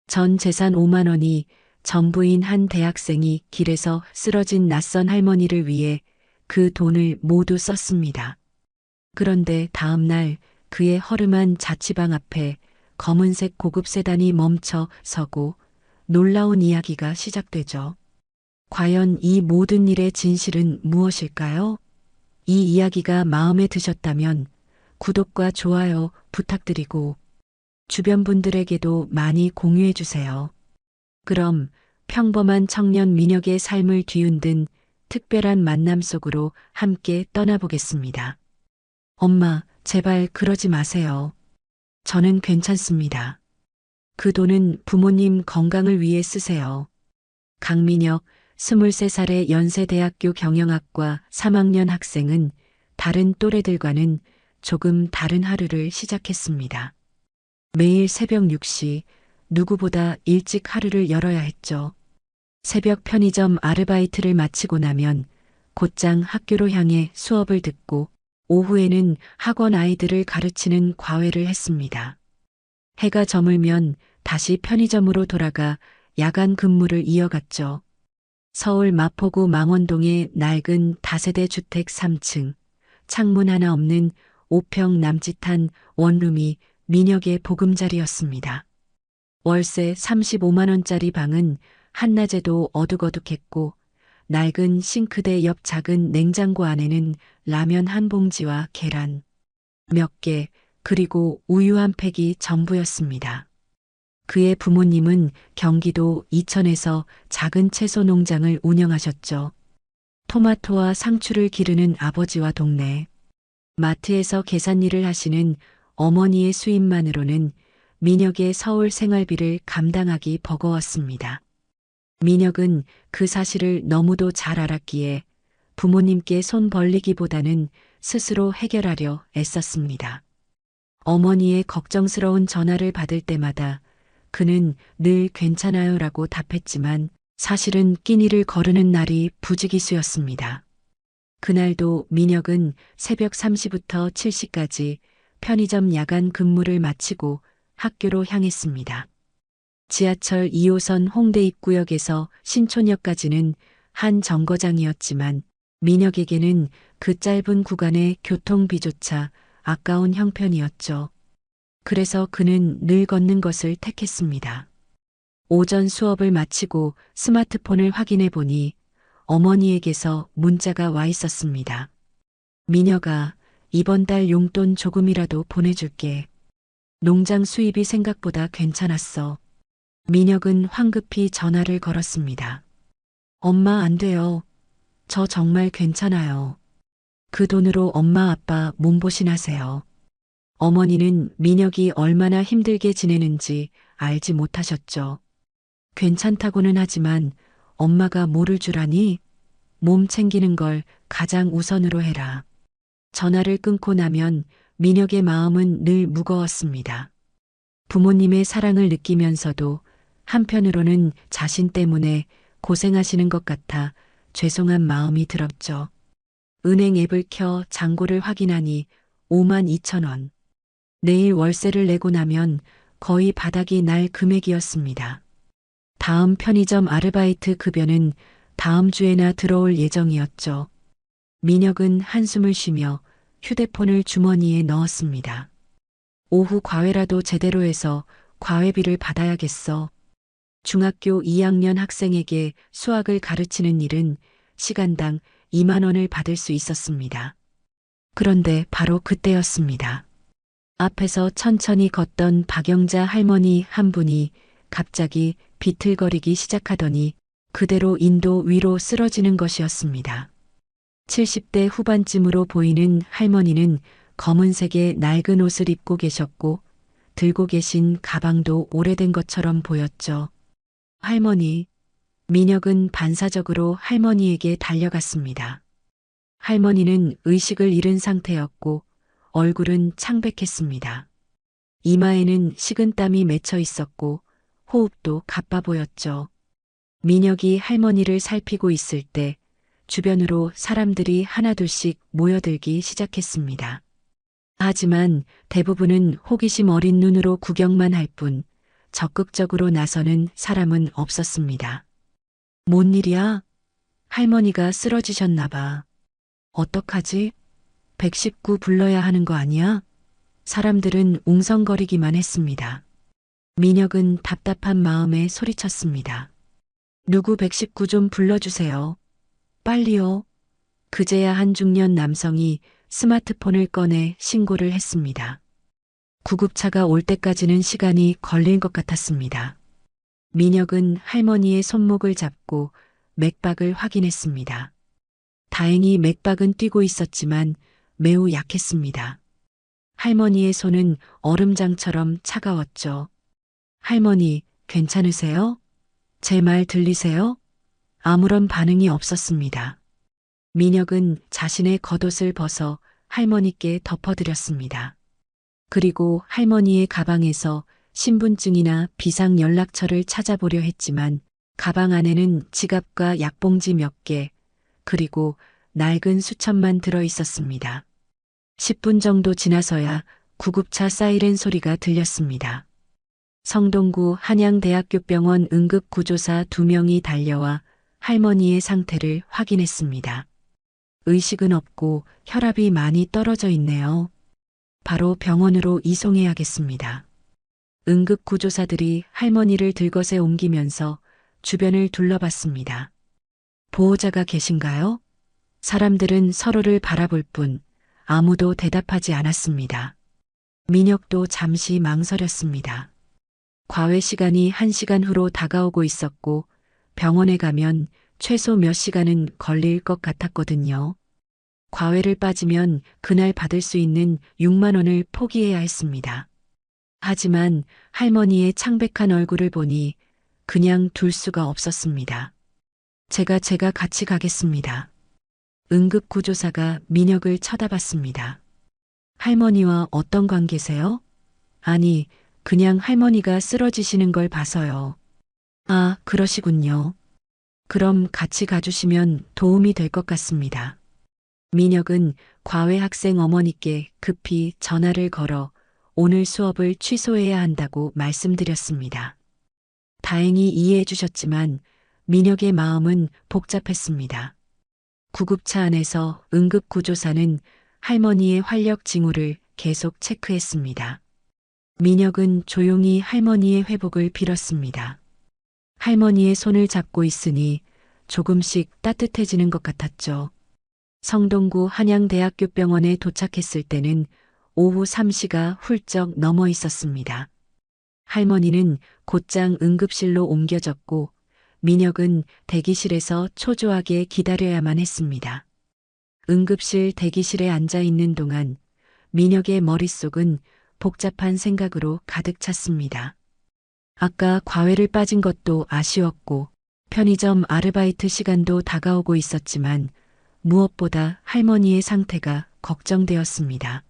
전 재산 5만 원이 전부인 한 대학생이 길에서 쓰러진 낯선 할머니를 위해 그 돈을 모두 썼습니다. 그런데 다음 날 그의 허름한 자취방 앞에 검은색 고급 세단이 멈춰 서고 놀라운 이야기가 시작되죠. 과연 이 모든 일의 진실은 무엇일까요? 이 이야기가 마음에 드셨다면 구독과 좋아요 부탁드리고 주변 분들에게도 많이 공유해 주세요. 그럼 평범한 청년 민혁의 삶을 뒤흔든 특별한 만남 속으로 함께 떠나보겠습니다. 엄마, 제발 그러지 마세요. 저는 괜찮습니다. 그 돈은 부모님 건강을 위해 쓰세요. 강민혁, 23살의 연세대학교 경영학과 3학년 학생은 다른 또래들과는 조금 다른 하루를 시작했습니다. 매일 새벽 6시 누구보다 일찍 하루를 열어야 했죠. 새벽 편의점 아르바이트를 마치고 나면 곧장 학교로 향해 수업을 듣고 오후에는 학원 아이들을 가르치는 과외를 했습니다. 해가 저물면 다시 편의점으로 돌아가 야간 근무를 이어갔죠. 서울 마포구 망원동의 낡은 다세대 주택 3층, 창문 하나 없는 5평 남짓한 원룸이 민혁의 보금자리였습니다. 월세 35만 원짜리 방은 한낮에도 어둑어둑했고 낡은 싱크대 옆 작은 냉장고 안에는 라면 한 봉지와 계란 몇 개, 그리고 우유 한 팩이 전부였습니다. 그의 부모님은 경기도 이천에서 작은 채소 농장을 운영하셨죠. 토마토와 상추를 기르는 아버지와 동네, 마트에서 계산일을 하시는 어머니의 수입만으로는 민혁의 서울 생활비를 감당하기 버거웠습니다. 민혁은 그 사실을 너무도 잘 알았기에 부모님께 손 벌리기보다는 스스로 해결하려 애썼습니다. 어머니의 걱정스러운 전화를 받을 때마다 그는 늘 괜찮아요라고 답했지만 사실은 끼니를 거르는 날이 부지기수였습니다. 그날도 민혁은 새벽 3시부터 7시까지 편의점 야간 근무를 마치고 학교로 향했습니다. 지하철 2호선 홍대 입구역에서 신촌역까지는 한 정거장이었지만 민혁에게는 그 짧은 구간의 교통비조차 아까운 형편이었죠. 그래서 그는 늘 걷는 것을 택했습니다. 오전 수업을 마치고 스마트폰을 확인해 보니 어머니에게서 문자가 와 있었습니다. 민혁아, 이번 달 용돈 조금이라도 보내줄게. 농장 수입이 생각보다 괜찮았어. 민혁은 황급히 전화를 걸었습니다. 엄마 안 돼요. 저 정말 괜찮아요. 그 돈으로 엄마 아빠 몸보신하세요. 어머니는 민혁이 얼마나 힘들게 지내는지 알지 못하셨죠. 괜찮다고는 하지만 엄마가 모를 줄 아니? 몸 챙기는 걸 가장 우선으로 해라. 전화를 끊고 나면 민혁의 마음은 늘 무거웠습니다. 부모님의 사랑을 느끼면서도 한편으로는 자신 때문에 고생하시는 것 같아 죄송한 마음이 들었죠. 은행 앱을 켜 잔고를 확인하니 5만 2천 원. 내일 월세를 내고 나면 거의 바닥이 날 금액이었습니다. 다음 편의점 아르바이트 급여는 다음 주에나 들어올 예정이었죠. 민혁은 한숨을 쉬며 휴대폰을 주머니에 넣었습니다. 오후 과외라도 제대로 해서 과외비를 받아야겠어. 중학교 2학년 학생에게 수학을 가르치는 일은 시간당 2만 원을 받을 수 있었습니다. 그런데 바로 그때였습니다. 앞에서 천천히 걷던 박영자 할머니 한 분이 갑자기 비틀거리기 시작하더니 그대로 인도 위로 쓰러지는 것이었습니다. 70대 후반쯤으로 보이는 할머니는 검은색의 낡은 옷을 입고 계셨고 들고 계신 가방도 오래된 것처럼 보였죠. 할머니, 민혁은 반사적으로 할머니에게 달려갔습니다. 할머니는 의식을 잃은 상태였고 얼굴은 창백했습니다. 이마에는 식은땀이 맺혀 있었고 호흡도 가빠 보였죠. 민혁이 할머니를 살피고 있을 때 주변으로 사람들이 하나둘씩 모여들기 시작했습니다. 하지만 대부분은 호기심 어린 눈으로 구경만 할 뿐 적극적으로 나서는 사람은 없었습니다. 뭔 일이야? 할머니가 쓰러지셨나 봐. 어떡하지? 119 불러야 하는 거 아니야? 사람들은 웅성거리기만 했습니다. 민혁은 답답한 마음에 소리쳤습니다. 누구 119 좀 불러주세요. 빨리요. 그제야 한 중년 남성이 스마트폰을 꺼내 신고를 했습니다. 구급차가 올 때까지는 시간이 걸릴 것 같았습니다. 민혁은 할머니의 손목을 잡고 맥박을 확인했습니다. 다행히 맥박은 뛰고 있었지만 매우 약했습니다. 할머니의 손은 얼음장처럼 차가웠죠. 할머니, 괜찮으세요? 제 말 들리세요? 아무런 반응이 없었습니다. 민혁은 자신의 겉옷을 벗어 할머니께 덮어드렸습니다. 그리고 할머니의 가방에서 신분증이나 비상연락처를 찾아보려 했지만 가방 안에는 지갑과 약봉지 몇 개, 그리고 낡은 수첩만 들어 있었습니다. 10분 정도 지나서야 구급차 사이렌 소리가 들렸습니다. 성동구 한양대학교병원 응급구조사 2명이 달려와 할머니의 상태를 확인했습니다. 의식은 없고 혈압이 많이 떨어져 있네요. 바로 병원으로 이송해야겠습니다. 응급구조사들이 할머니를 들것에 옮기면서 주변을 둘러봤습니다. 보호자가 계신가요? 사람들은 서로를 바라볼 뿐 아무도 대답하지 않았습니다. 민혁도 잠시 망설였습니다. 과외 시간이 1시간 후로 다가오고 있었고 병원에 가면 최소 몇 시간은 걸릴 것 같았거든요. 과외를 빠지면 그날 받을 수 있는 6만 원을 포기해야 했습니다. 하지만 할머니의 창백한 얼굴을 보니 그냥 둘 수가 없었습니다. 제가 같이 가겠습니다. 응급구조사가 민혁을 쳐다봤습니다. 할머니와 어떤 관계세요? 아니, 그냥 할머니가 쓰러지시는 걸 봐서요. 아, 그러시군요. 그럼 같이 가주시면 도움이 될 것 같습니다. 민혁은 과외 학생 어머니께 급히 전화를 걸어 오늘 수업을 취소해야 한다고 말씀드렸습니다. 다행히 이해해 주셨지만 민혁의 마음은 복잡했습니다. 구급차 안에서 응급구조사는 할머니의 활력 징후를 계속 체크했습니다. 민혁은 조용히 할머니의 회복을 빌었습니다. 할머니의 손을 잡고 있으니 조금씩 따뜻해지는 것 같았죠. 성동구 한양대학교병원에 도착했을 때는 오후 3시가 훌쩍 넘어 있었습니다. 할머니는 곧장 응급실로 옮겨졌고 민혁은 대기실에서 초조하게 기다려야만 했습니다. 응급실 대기실에 앉아 있는 동안 민혁의 머릿속은 복잡한 생각으로 가득 찼습니다. 아까 과외를 빠진 것도 아쉬웠고 편의점 아르바이트 시간도 다가오고 있었지만 무엇보다 할머니의 상태가 걱정되었습니다.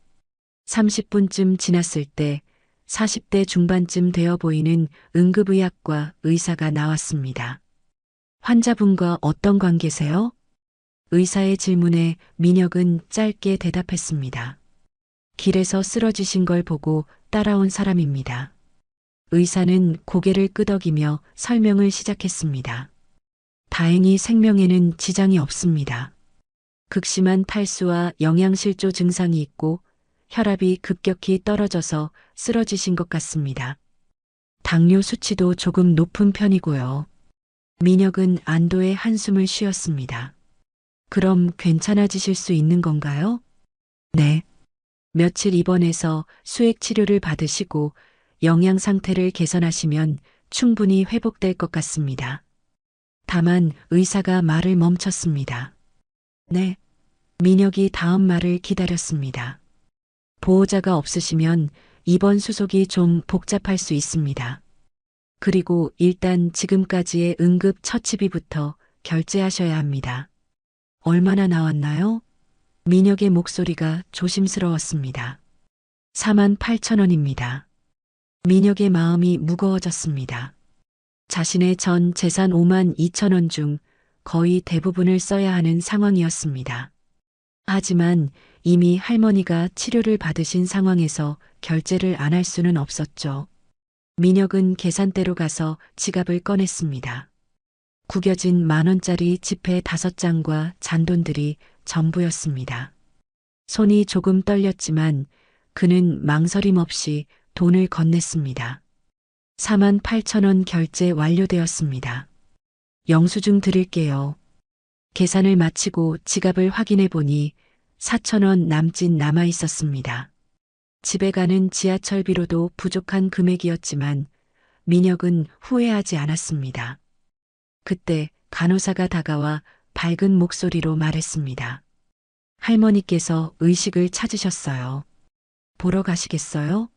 30분쯤 지났을 때 40대 중반쯤 되어 보이는 응급의학과 의사가 나왔습니다. 환자분과 어떤 관계세요? 의사의 질문에 민혁은 짧게 대답했습니다. 길에서 쓰러지신 걸 보고 따라온 사람입니다. 의사는 고개를 끄덕이며 설명을 시작했습니다. 다행히 생명에는 지장이 없습니다. 극심한 탈수와 영양실조 증상이 있고 혈압이 급격히 떨어져서 쓰러지신 것 같습니다. 당뇨 수치도 조금 높은 편이고요. 민혁은 안도의 한숨을 쉬었습니다. 그럼 괜찮아지실 수 있는 건가요? 네. 며칠 입원해서 수액 치료를 받으시고 영양 상태를 개선하시면 충분히 회복될 것 같습니다. 다만 의사가 말을 멈췄습니다. 네. 민혁이 다음 말을 기다렸습니다. 보호자가 없으시면 입원 수속이 좀 복잡할 수 있습니다. 그리고 일단 지금까지의 응급 처치비부터 결제하셔야 합니다. 얼마나 나왔나요? 민혁의 목소리가 조심스러웠습니다. 48,000원입니다. 민혁의 마음이 무거워졌습니다. 자신의 전 재산 52,000원 중 거의 대부분을 써야 하는 상황이었습니다. 하지만 이미 할머니가 치료를 받으신 상황에서 결제를 안 할 수는 없었죠. 민혁은 계산대로 가서 지갑을 꺼냈습니다. 구겨진 10,000원짜리 지폐 5장과 잔돈들이 전부였습니다. 손이 조금 떨렸지만 그는 망설임 없이 돈을 건넸습니다. 48,000원 결제 완료되었습니다. 영수증 드릴게요. 계산을 마치고 지갑을 확인해 보니 4,000원 남짓 남아 있었습니다. 집에 가는 지하철비로도 부족한 금액이었지만 민혁은 후회하지 않았습니다. 그때 간호사가 다가와 밝은 목소리로 말했습니다. 할머니께서 의식을 찾으셨어요. 보러 가시겠어요?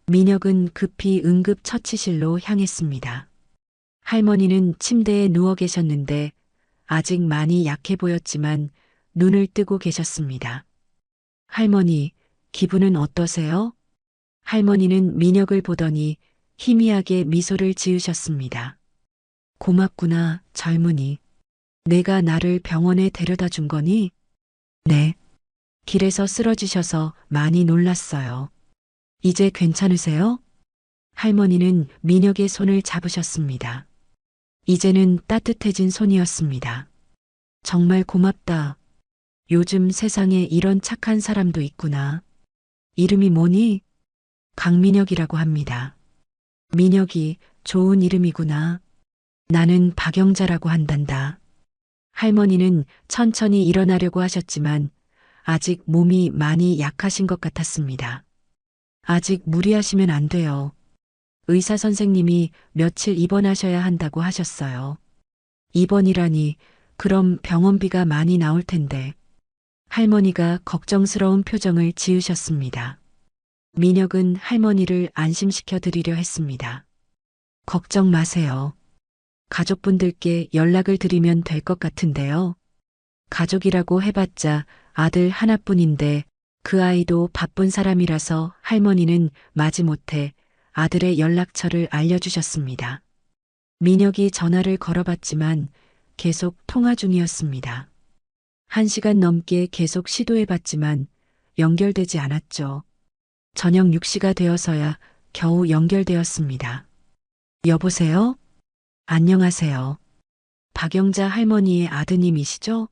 민혁은 급히 응급처치실로 향했습니다. 할머니는 침대에 누워 계셨는데 아직 많이 약해 보였지만 눈을 뜨고 계셨습니다. 할머니, 기분은 어떠세요? 할머니는 민혁을 보더니 희미하게 미소를 지으셨습니다. 고맙구나, 젊은이. 내가 나를 병원에 데려다 준 거니? 네. 길에서 쓰러지셔서 많이 놀랐어요. 이제 괜찮으세요? 할머니는 민혁의 손을 잡으셨습니다. 이제는 따뜻해진 손이었습니다. 정말 고맙다. 요즘 세상에 이런 착한 사람도 있구나. 이름이 뭐니? 강민혁이라고 합니다. 민혁이 좋은 이름이구나. 나는 박영자라고 한단다. 할머니는 천천히 일어나려고 하셨지만 아직 몸이 많이 약하신 것 같았습니다. 아직 무리하시면 안 돼요. 의사 선생님이 며칠 입원하셔야 한다고 하셨어요. 입원이라니 그럼 병원비가 많이 나올 텐데. 할머니가 걱정스러운 표정을 지으셨습니다. 민혁은 할머니를 안심시켜 드리려 했습니다. 걱정 마세요. 가족분들께 연락을 드리면 될 것 같은데요. 가족이라고 해봤자 아들 하나뿐인데 그 아이도 바쁜 사람이라서 할머니는 마지못해 아들의 연락처를 알려주셨습니다. 민혁이 전화를 걸어봤지만 계속 통화 중이었습니다. 1시간 넘게 계속 시도해봤지만 연결되지 않았죠. 저녁 6시가 되어서야 겨우 연결되었습니다. 여보세요? 안녕하세요. 박영자 할머니의 아드님이시죠?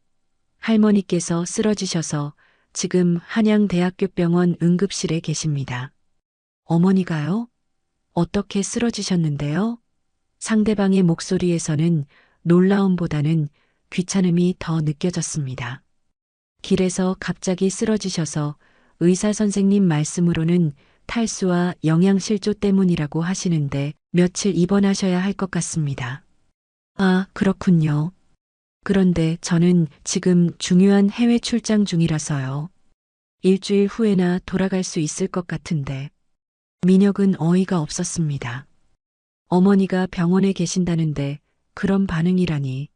할머니께서 쓰러지셔서 지금 한양대학교병원 응급실에 계십니다. 어머니가요? 어떻게 쓰러지셨는데요? 상대방의 목소리에서는 놀라움보다는 귀찮음이 더 느껴졌습니다. 길에서 갑자기 쓰러지셔서 의사 선생님 말씀으로는 탈수와 영양실조 때문이라고 하시는데 며칠 입원하셔야 할 것 같습니다. 아, 그렇군요. 그런데 저는 지금 중요한 해외 출장 중이라서요. 일주일 후에나 돌아갈 수 있을 것 같은데. 민혁은 어이가 없었습니다. 어머니가 병원에 계신다는데 그런 반응이라니.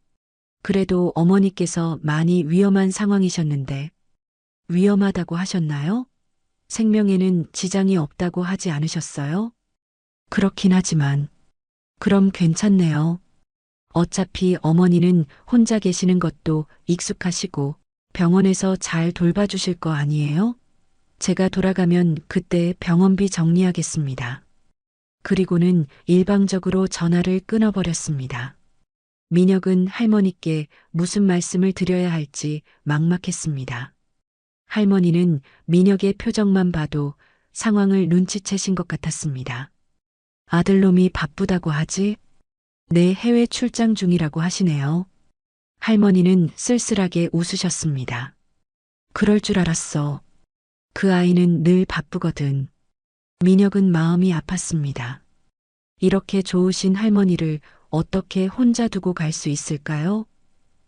그래도 어머니께서 많이 위험한 상황이셨는데. 위험하다고 하셨나요? 생명에는 지장이 없다고 하지 않으셨어요? 그렇긴 하지만. 그럼 괜찮네요. 어차피 어머니는 혼자 계시는 것도 익숙하시고 병원에서 잘 돌봐주실 거 아니에요? 제가 돌아가면 그때 병원비 정리하겠습니다. 그리고는 일방적으로 전화를 끊어버렸습니다. 민혁은 할머니께 무슨 말씀을 드려야 할지 막막했습니다. 할머니는 민혁의 표정만 봐도 상황을 눈치채신 것 같았습니다. 아들놈이 바쁘다고 하지? 내 해외 출장 중이라고 하시네요. 할머니는 쓸쓸하게 웃으셨습니다. 그럴 줄 알았어. 그 아이는 늘 바쁘거든. 민혁은 마음이 아팠습니다. 이렇게 좋으신 할머니를 어떻게 혼자 두고 갈 수 있을까요?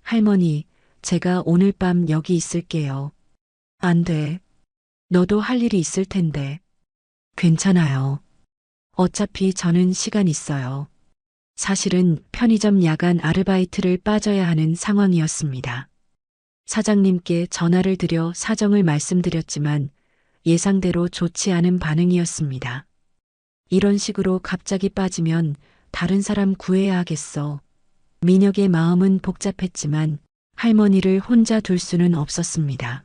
할머니, 제가 오늘 밤 여기 있을게요. 안 돼. 너도 할 일이 있을 텐데. 괜찮아요. 어차피 저는 시간 있어요. 사실은 편의점 야간 아르바이트를 빠져야 하는 상황이었습니다. 사장님께 전화를 드려 사정을 말씀드렸지만 예상대로 좋지 않은 반응이었습니다. 이런 식으로 갑자기 빠지면 다른 사람 구해야 하겠어. 민혁의 마음은 복잡했지만 할머니를 혼자 둘 수는 없었습니다.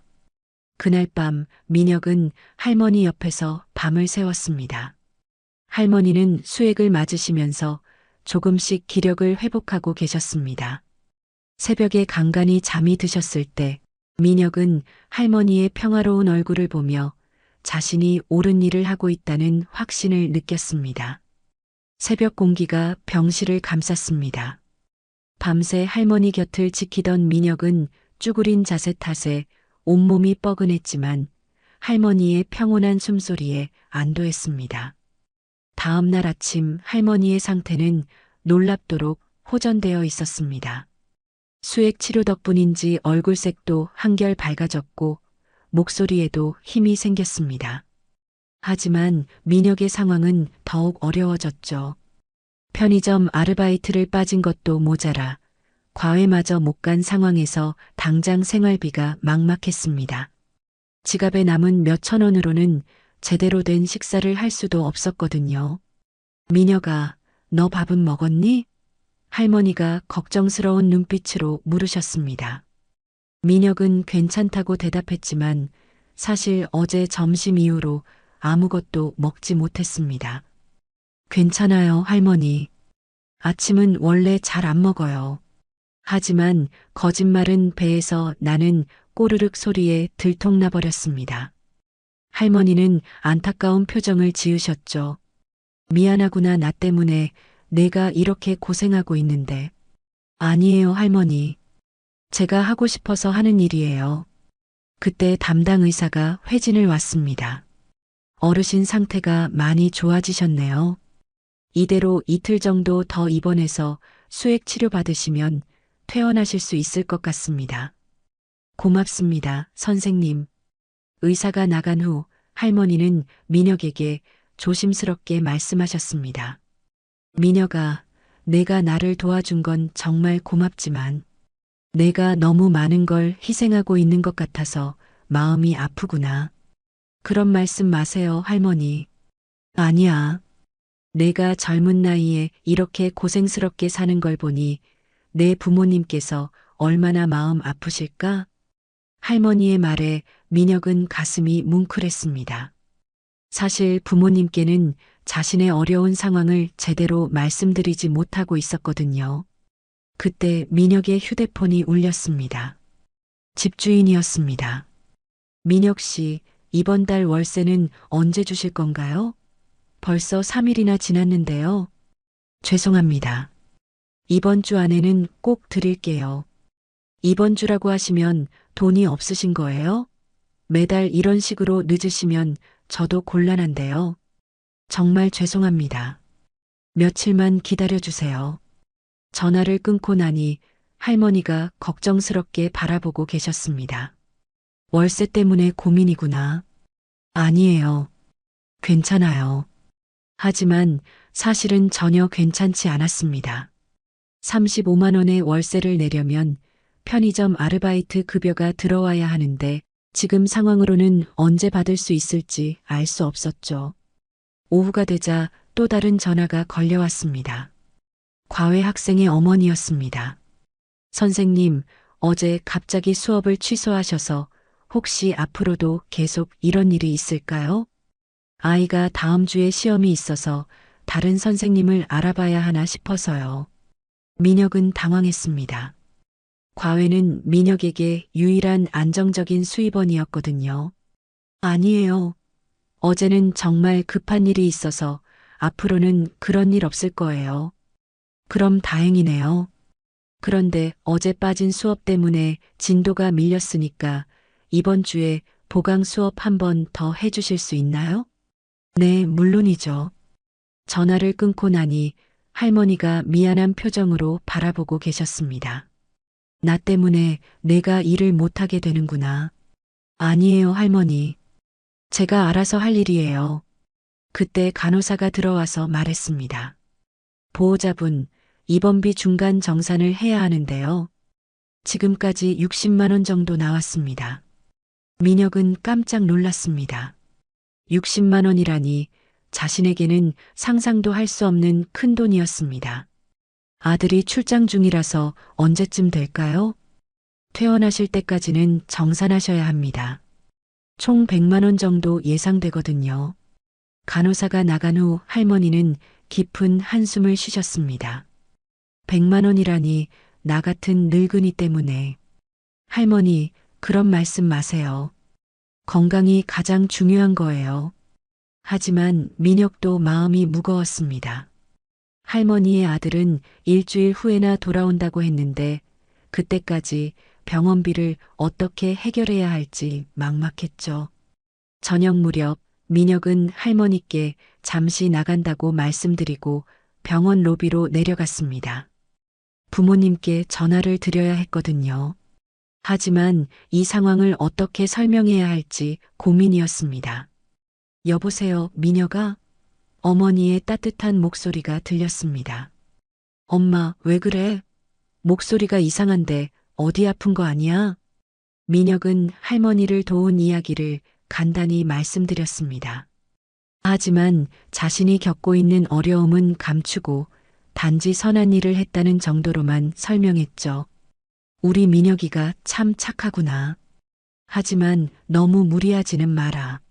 그날 밤 민혁은 할머니 옆에서 밤을 새웠습니다. 할머니는 수액을 맞으시면서 조금씩 기력을 회복하고 계셨습니다. 새벽에 간간히 잠이 드셨을 때 민혁은 할머니의 평화로운 얼굴을 보며 자신이 옳은 일을 하고 있다는 확신을 느꼈습니다. 새벽 공기가 병실을 감쌌습니다. 밤새 할머니 곁을 지키던 민혁은 쭈그린 자세 탓에 온몸이 뻐근했지만 할머니의 평온한 숨소리에 안도했습니다. 다음 날 아침 할머니의 상태는 놀랍도록 호전되어 있었습니다. 수액 치료 덕분인지 얼굴색도 한결 밝아졌고 목소리에도 힘이 생겼습니다. 하지만 민혁의 상황은 더욱 어려워졌죠. 편의점 아르바이트를 빠진 것도 모자라 과외마저 못 간 상황에서 당장 생활비가 막막했습니다. 지갑에 남은 몇천 원으로는 제대로 된 식사를 할 수도 없었거든요. 민혁아, 너 밥은 먹었니? 할머니가 걱정스러운 눈빛으로 물으셨습니다. 민혁은 괜찮다고 대답했지만 사실 어제 점심 이후로 아무것도 먹지 못했습니다. 괜찮아요, 할머니. 아침은 원래 잘 안 먹어요. 하지만 거짓말은 배에서 나는 꼬르륵 소리에 들통나버렸습니다. 할머니는 안타까운 표정을 지으셨죠. 미안하구나, 나 때문에 내가 이렇게 고생하고 있는데. 아니에요, 할머니. 제가 하고 싶어서 하는 일이에요. 그때 담당 의사가 회진을 왔습니다. 어르신 상태가 많이 좋아지셨네요. 이대로 이틀 정도 더 입원해서 수액 치료 받으시면 퇴원하실 수 있을 것 같습니다. 고맙습니다, 선생님. 의사가 나간 후 할머니는 민혁에게 조심스럽게 말씀하셨습니다. 민혁아, 내가 나를 도와준 건 정말 고맙지만 내가 너무 많은 걸 희생하고 있는 것 같아서 마음이 아프구나. 그런 말씀 마세요, 할머니. 아니야. 내가 젊은 나이에 이렇게 고생스럽게 사는 걸 보니 내 부모님께서 얼마나 마음 아프실까? 할머니의 말에 민혁은 가슴이 뭉클했습니다. 사실 부모님께는 자신의 어려운 상황을 제대로 말씀드리지 못하고 있었거든요. 그때 민혁의 휴대폰이 울렸습니다. 집주인이었습니다. 민혁 씨, 이번 달 월세는 언제 주실 건가요? 벌써 3일이나 지났는데요. 죄송합니다. 이번 주 안에는 꼭 드릴게요. 이번 주라고 하시면 돈이 없으신 거예요? 매달 이런 식으로 늦으시면 저도 곤란한데요. 정말 죄송합니다. 며칠만 기다려주세요. 전화를 끊고 나니 할머니가 걱정스럽게 바라보고 계셨습니다. 월세 때문에 고민이구나. 아니에요. 괜찮아요. 하지만 사실은 전혀 괜찮지 않았습니다. 35만 원의 월세를 내려면 편의점 아르바이트 급여가 들어와야 하는데 지금 상황으로는 언제 받을 수 있을지 알 수 없었죠. 오후가 되자 또 다른 전화가 걸려왔습니다. 과외 학생의 어머니였습니다. 선생님, 어제 갑자기 수업을 취소하셔서 혹시 앞으로도 계속 이런 일이 있을까요? 아이가 다음 주에 시험이 있어서 다른 선생님을 알아봐야 하나 싶어서요. 민혁은 당황했습니다. 과외는 민혁에게 유일한 안정적인 수입원이었거든요. 아니에요. 어제는 정말 급한 일이 있어서 앞으로는 그런 일 없을 거예요. 그럼 다행이네요. 그런데 어제 빠진 수업 때문에 진도가 밀렸으니까 이번 주에 보강 수업 한 번 더 해주실 수 있나요? 네, 물론이죠. 전화를 끊고 나니 할머니가 미안한 표정으로 바라보고 계셨습니다. 나 때문에 내가 일을 못하게 되는구나. 아니에요, 할머니. 제가 알아서 할 일이에요. 그때 간호사가 들어와서 말했습니다. 보호자분, 입원비 중간 정산을 해야 하는데요. 지금까지 60만 원 정도 나왔습니다. 민혁은 깜짝 놀랐습니다. 60만 원이라니 자신에게는 상상도 할 수 없는 큰 돈이었습니다. 아들이 출장 중이라서 언제쯤 될까요? 퇴원하실 때까지는 정산하셔야 합니다. 총 100만 원 정도 예상되거든요. 간호사가 나간 후 할머니는 깊은 한숨을 쉬셨습니다. 100만 원이라니 나 같은 늙은이 때문에. 할머니, 그런 말씀 마세요. 건강이 가장 중요한 거예요. 하지만 민혁도 마음이 무거웠습니다. 할머니의 아들은 일주일 후에나 돌아온다고 했는데 그때까지 병원비를 어떻게 해결해야 할지 막막했죠. 저녁 무렵 민혁은 할머니께 잠시 나간다고 말씀드리고 병원 로비로 내려갔습니다. 부모님께 전화를 드려야 했거든요. 하지만 이 상황을 어떻게 설명해야 할지 고민이었습니다. 여보세요, 민혁아? 어머니의 따뜻한 목소리가 들렸습니다. 엄마, 왜 그래? 목소리가 이상한데 어디 아픈 거 아니야? 민혁은 할머니를 도운 이야기를 간단히 말씀드렸습니다. 하지만 자신이 겪고 있는 어려움은 감추고 단지 선한 일을 했다는 정도로만 설명했죠. 우리 민혁이가 참 착하구나. 하지만 너무 무리하지는 마라.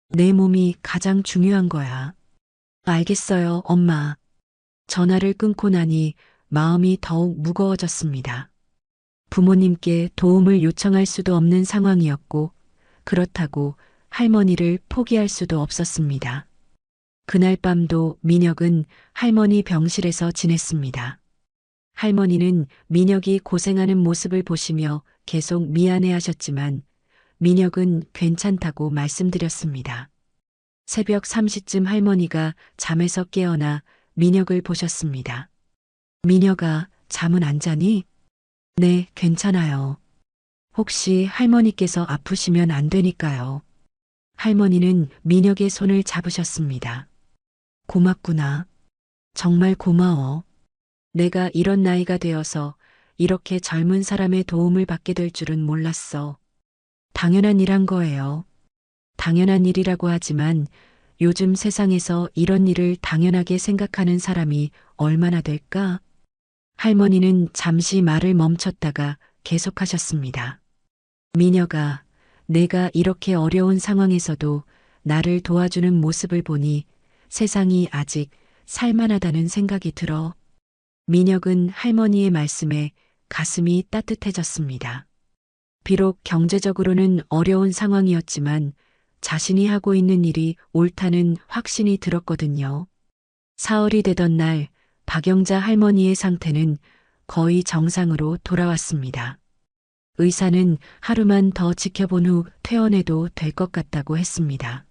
내 몸이 가장 중요한 거야. 알겠어요, 엄마. 전화를 끊고 나니 마음이 더욱 무거워졌습니다. 부모님께 도움을 요청할 수도 없는 상황이었고, 그렇다고 할머니를 포기할 수도 없었습니다. 그날 밤도 민혁은 할머니 병실에서 지냈습니다. 할머니는 민혁이 고생하는 모습을 보시며 계속 미안해 하셨지만 민혁은 괜찮다고 말씀드렸습니다. 새벽 3시쯤 할머니가 잠에서 깨어나 민혁을 보셨습니다. 민혁아, 잠은 안 자니? 네, 괜찮아요. 혹시 할머니께서 아프시면 안 되니까요. 할머니는 민혁의 손을 잡으셨습니다. 고맙구나. 정말 고마워. 내가 이런 나이가 되어서 이렇게 젊은 사람의 도움을 받게 될 줄은 몰랐어. 당연한 일한 거예요. 당연한 일이라고 하지만 요즘 세상에서 이런 일을 당연하게 생각하는 사람이 얼마나 될까? 할머니는 잠시 말을 멈췄다가 계속하셨습니다. 민혁아, 내가 이렇게 어려운 상황에서도 나를 도와주는 모습을 보니 세상이 아직 살만하다는 생각이 들어. 민혁은 할머니의 말씀에 가슴이 따뜻해졌습니다. 비록 경제적으로는 어려운 상황이었지만 자신이 하고 있는 일이 옳다는 확신이 들었거든요. 사흘이 되던 날 박영자 할머니의 상태는 거의 정상으로 돌아왔습니다. 의사는 하루만 더 지켜본 후 퇴원해도 될 것 같다고 했습니다.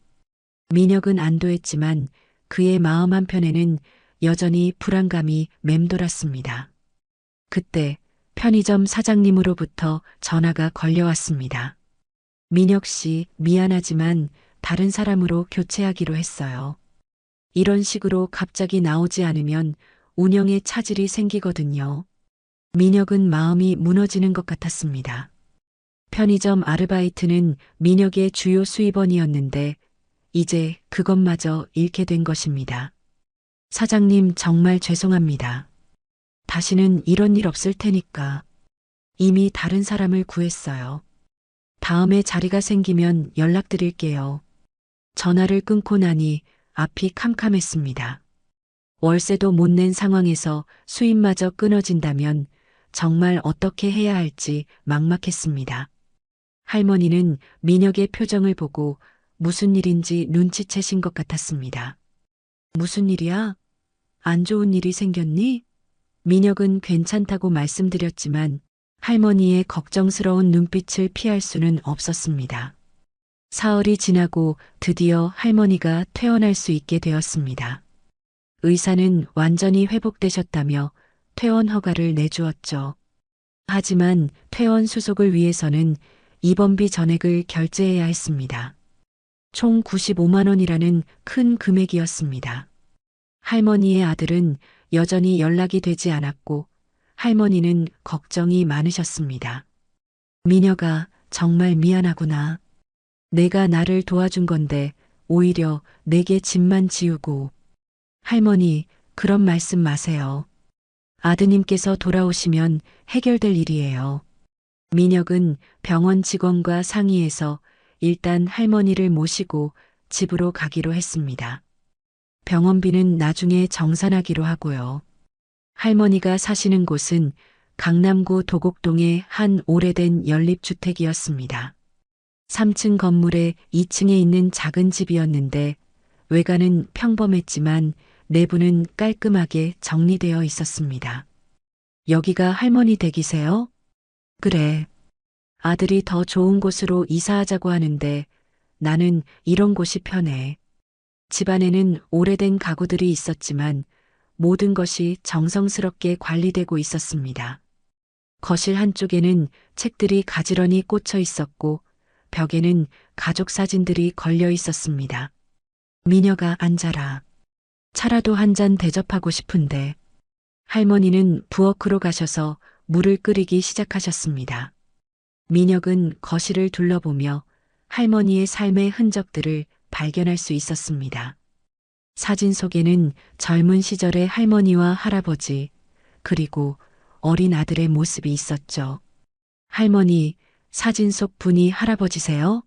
민혁은 안도했지만 그의 마음 한편에는 여전히 불안감이 맴돌았습니다. 그때 편의점 사장님으로부터 전화가 걸려왔습니다. 민혁 씨, 미안하지만 다른 사람으로 교체하기로 했어요. 이런 식으로 갑자기 나오지 않으면 운영에 차질이 생기거든요. 민혁은 마음이 무너지는 것 같았습니다. 편의점 아르바이트는 민혁의 주요 수입원이었는데 이제 그것마저 잃게 된 것입니다. 사장님, 정말 죄송합니다. 다시는 이런 일 없을 테니까. 이미 다른 사람을 구했어요. 다음에 자리가 생기면 연락드릴게요. 전화를 끊고 나니 앞이 캄캄했습니다. 월세도 못 낸 상황에서 수입마저 끊어진다면 정말 어떻게 해야 할지 막막했습니다. 할머니는 민혁의 표정을 보고 무슨 일인지 눈치채신 것 같았습니다. 무슨 일이야? 안 좋은 일이 생겼니? 민혁은 괜찮다고 말씀드렸지만 할머니의 걱정스러운 눈빛을 피할 수는 없었습니다. 사흘이 지나고 드디어 할머니가 퇴원할 수 있게 되었습니다. 의사는 완전히 회복되셨다며 퇴원 허가를 내주었죠. 하지만 퇴원 수속을 위해서는 입원비 전액을 결제해야 했습니다. 총 95만 원이라는 큰 금액이었습니다. 할머니의 아들은 여전히 연락이 되지 않았고 할머니는 걱정이 많으셨습니다. 민혁아, 정말 미안하구나. 내가 나를 도와준 건데 오히려 내게 짐만 지우고. 할머니, 그런 말씀 마세요. 아드님께서 돌아오시면 해결될 일이에요. 민혁은 병원 직원과 상의해서 일단 할머니를 모시고 집으로 가기로 했습니다. 병원비는 나중에 정산하기로 하고요. 할머니가 사시는 곳은 강남구 도곡동의 한 오래된 연립주택이었습니다. 3층 건물의 2층에 있는 작은 집이었는데 외관은 평범했지만 내부는 깔끔하게 정리되어 있었습니다. 여기가 할머니 댁이세요? 그래. 아들이 더 좋은 곳으로 이사하자고 하는데 나는 이런 곳이 편해. 집안에는 오래된 가구들이 있었지만 모든 것이 정성스럽게 관리되고 있었습니다. 거실 한쪽에는 책들이 가지런히 꽂혀 있었고 벽에는 가족 사진들이 걸려 있었습니다. 미녀가 앉아라. 차라도 한 잔 대접하고 싶은데. 할머니는 부엌으로 가셔서 물을 끓이기 시작하셨습니다. 민혁은 거실을 둘러보며 할머니의 삶의 흔적들을 발견할 수 있었습니다. 사진 속에는 젊은 시절의 할머니와 할아버지, 그리고 어린 아들의 모습이 있었죠. 할머니, 사진 속 분이 할아버지세요?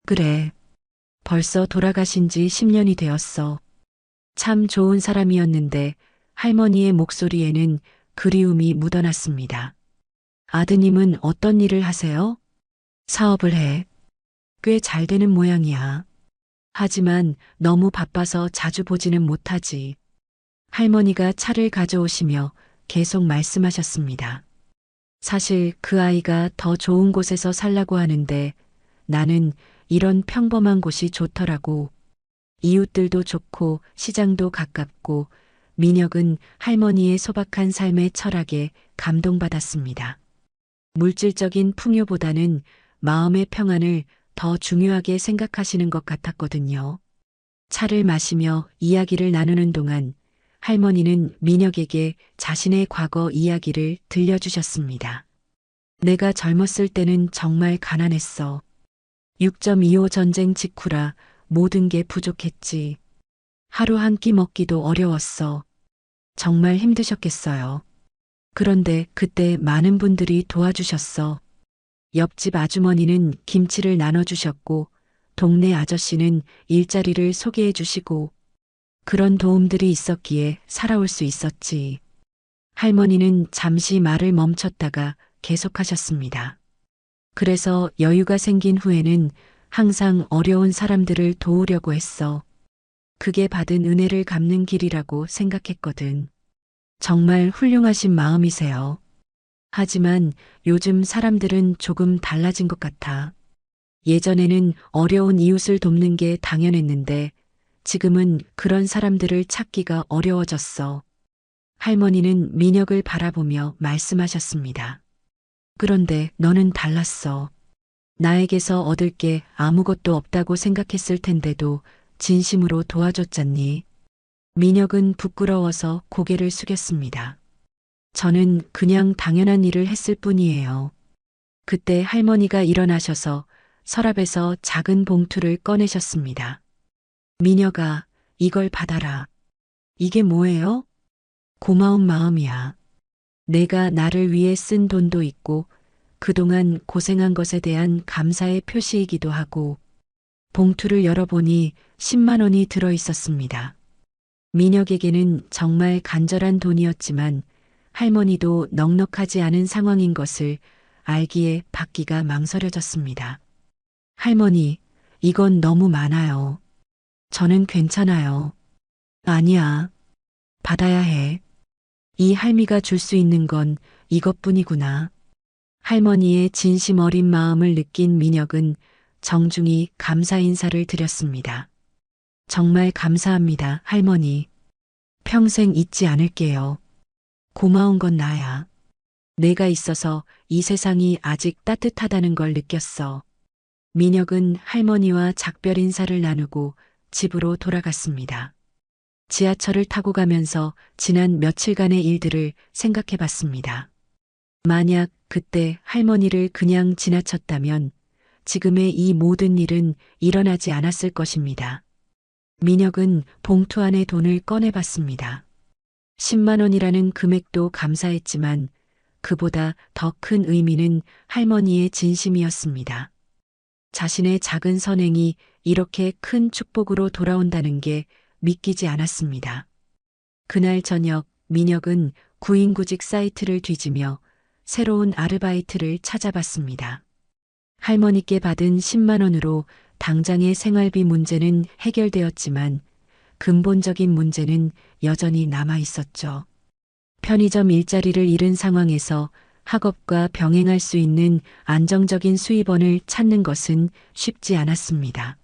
그래. 벌써 돌아가신 지 10년이 되었어. 참 좋은 사람이었는데 할머니의 목소리에는 그리움이 묻어났습니다. 아드님은 어떤 일을 하세요? 사업을 해. 꽤 잘 되는 모양이야. 하지만 너무 바빠서 자주 보지는 못하지. 할머니가 차를 가져오시며 계속 말씀하셨습니다. 사실 그 아이가 더 좋은 곳에서 살라고 하는데 나는 이런 평범한 곳이 좋더라고. 이웃들도 좋고 시장도 가깝고 민혁은 할머니의 소박한 삶의 철학에 감동받았습니다. 물질적인 풍요보다는 마음의 평안을 더 중요하게 생각하시는 것 같았거든요. 차를 마시며 이야기를 나누는 동안 할머니는 민혁에게 자신의 과거 이야기를 들려주셨습니다. 내가 젊었을 때는 정말 가난했어. 6.25 전쟁 직후라 모든 게 부족했지. 하루 한 끼 먹기도 어려웠어. 정말 힘드셨겠어요. 그런데 그때 많은 분들이 도와주셨어. 옆집 아주머니는 김치를 나눠주셨고, 동네 아저씨는 일자리를 소개해 주시고, 그런 도움들이 있었기에 살아올 수 있었지. 할머니는 잠시 말을 멈췄다가 계속하셨습니다. 그래서 여유가 생긴 후에는 항상 어려운 사람들을 도우려고 했어. 그게 받은 은혜를 갚는 길이라고 생각했거든. 정말 훌륭하신 마음이세요. 하지만 요즘 사람들은 조금 달라진 것 같아. 예전에는 어려운 이웃을 돕는 게 당연했는데 지금은 그런 사람들을 찾기가 어려워졌어. 할머니는 민혁을 바라보며 말씀하셨습니다. 그런데 너는 달랐어. 나에게서 얻을 게 아무것도 없다고 생각했을 텐데도 진심으로 도와줬잖니. 민혁은 부끄러워서 고개를 숙였습니다. 저는 그냥 당연한 일을 했을 뿐이에요. 그때 할머니가 일어나셔서 서랍에서 작은 봉투를 꺼내셨습니다. 민혁아, 이걸 받아라. 이게 뭐예요? 고마운 마음이야. 내가 나를 위해 쓴 돈도 있고 그동안 고생한 것에 대한 감사의 표시이기도 하고 봉투를 열어보니 10만 원이 들어 있었습니다. 민혁에게는 정말 간절한 돈이었지만 할머니도 넉넉하지 않은 상황인 것을 알기에 받기가 망설여졌습니다. 할머니, 이건 너무 많아요. 저는 괜찮아요. 아니야. 받아야 해. 이 할미가 줄 수 있는 건 이것뿐이구나. 할머니의 진심 어린 마음을 느낀 민혁은 정중히 감사 인사를 드렸습니다. 정말 감사합니다, 할머니. 평생 잊지 않을게요. 고마운 건 나야. 내가 있어서 이 세상이 아직 따뜻하다는 걸 느꼈어. 민혁은 할머니와 작별 인사를 나누고 집으로 돌아갔습니다. 지하철을 타고 가면서 지난 며칠간의 일들을 생각해 봤습니다. 만약 그때 할머니를 그냥 지나쳤다면 지금의 이 모든 일은 일어나지 않았을 것입니다. 민혁은 봉투 안에 돈을 꺼내봤습니다. 10만 원이라는 금액도 감사했지만 그보다 더 큰 의미는 할머니의 진심이었습니다. 자신의 작은 선행이 이렇게 큰 축복으로 돌아온다는 게 믿기지 않았습니다. 그날 저녁 민혁은 구인구직 사이트를 뒤지며 새로운 아르바이트를 찾아봤습니다. 할머니께 받은 10만 원으로 당장의 생활비 문제는 해결되었지만 근본적인 문제는 여전히 남아 있었죠. 편의점 일자리를 잃은 상황에서 학업과 병행할 수 있는 안정적인 수입원을 찾는 것은 쉽지 않았습니다.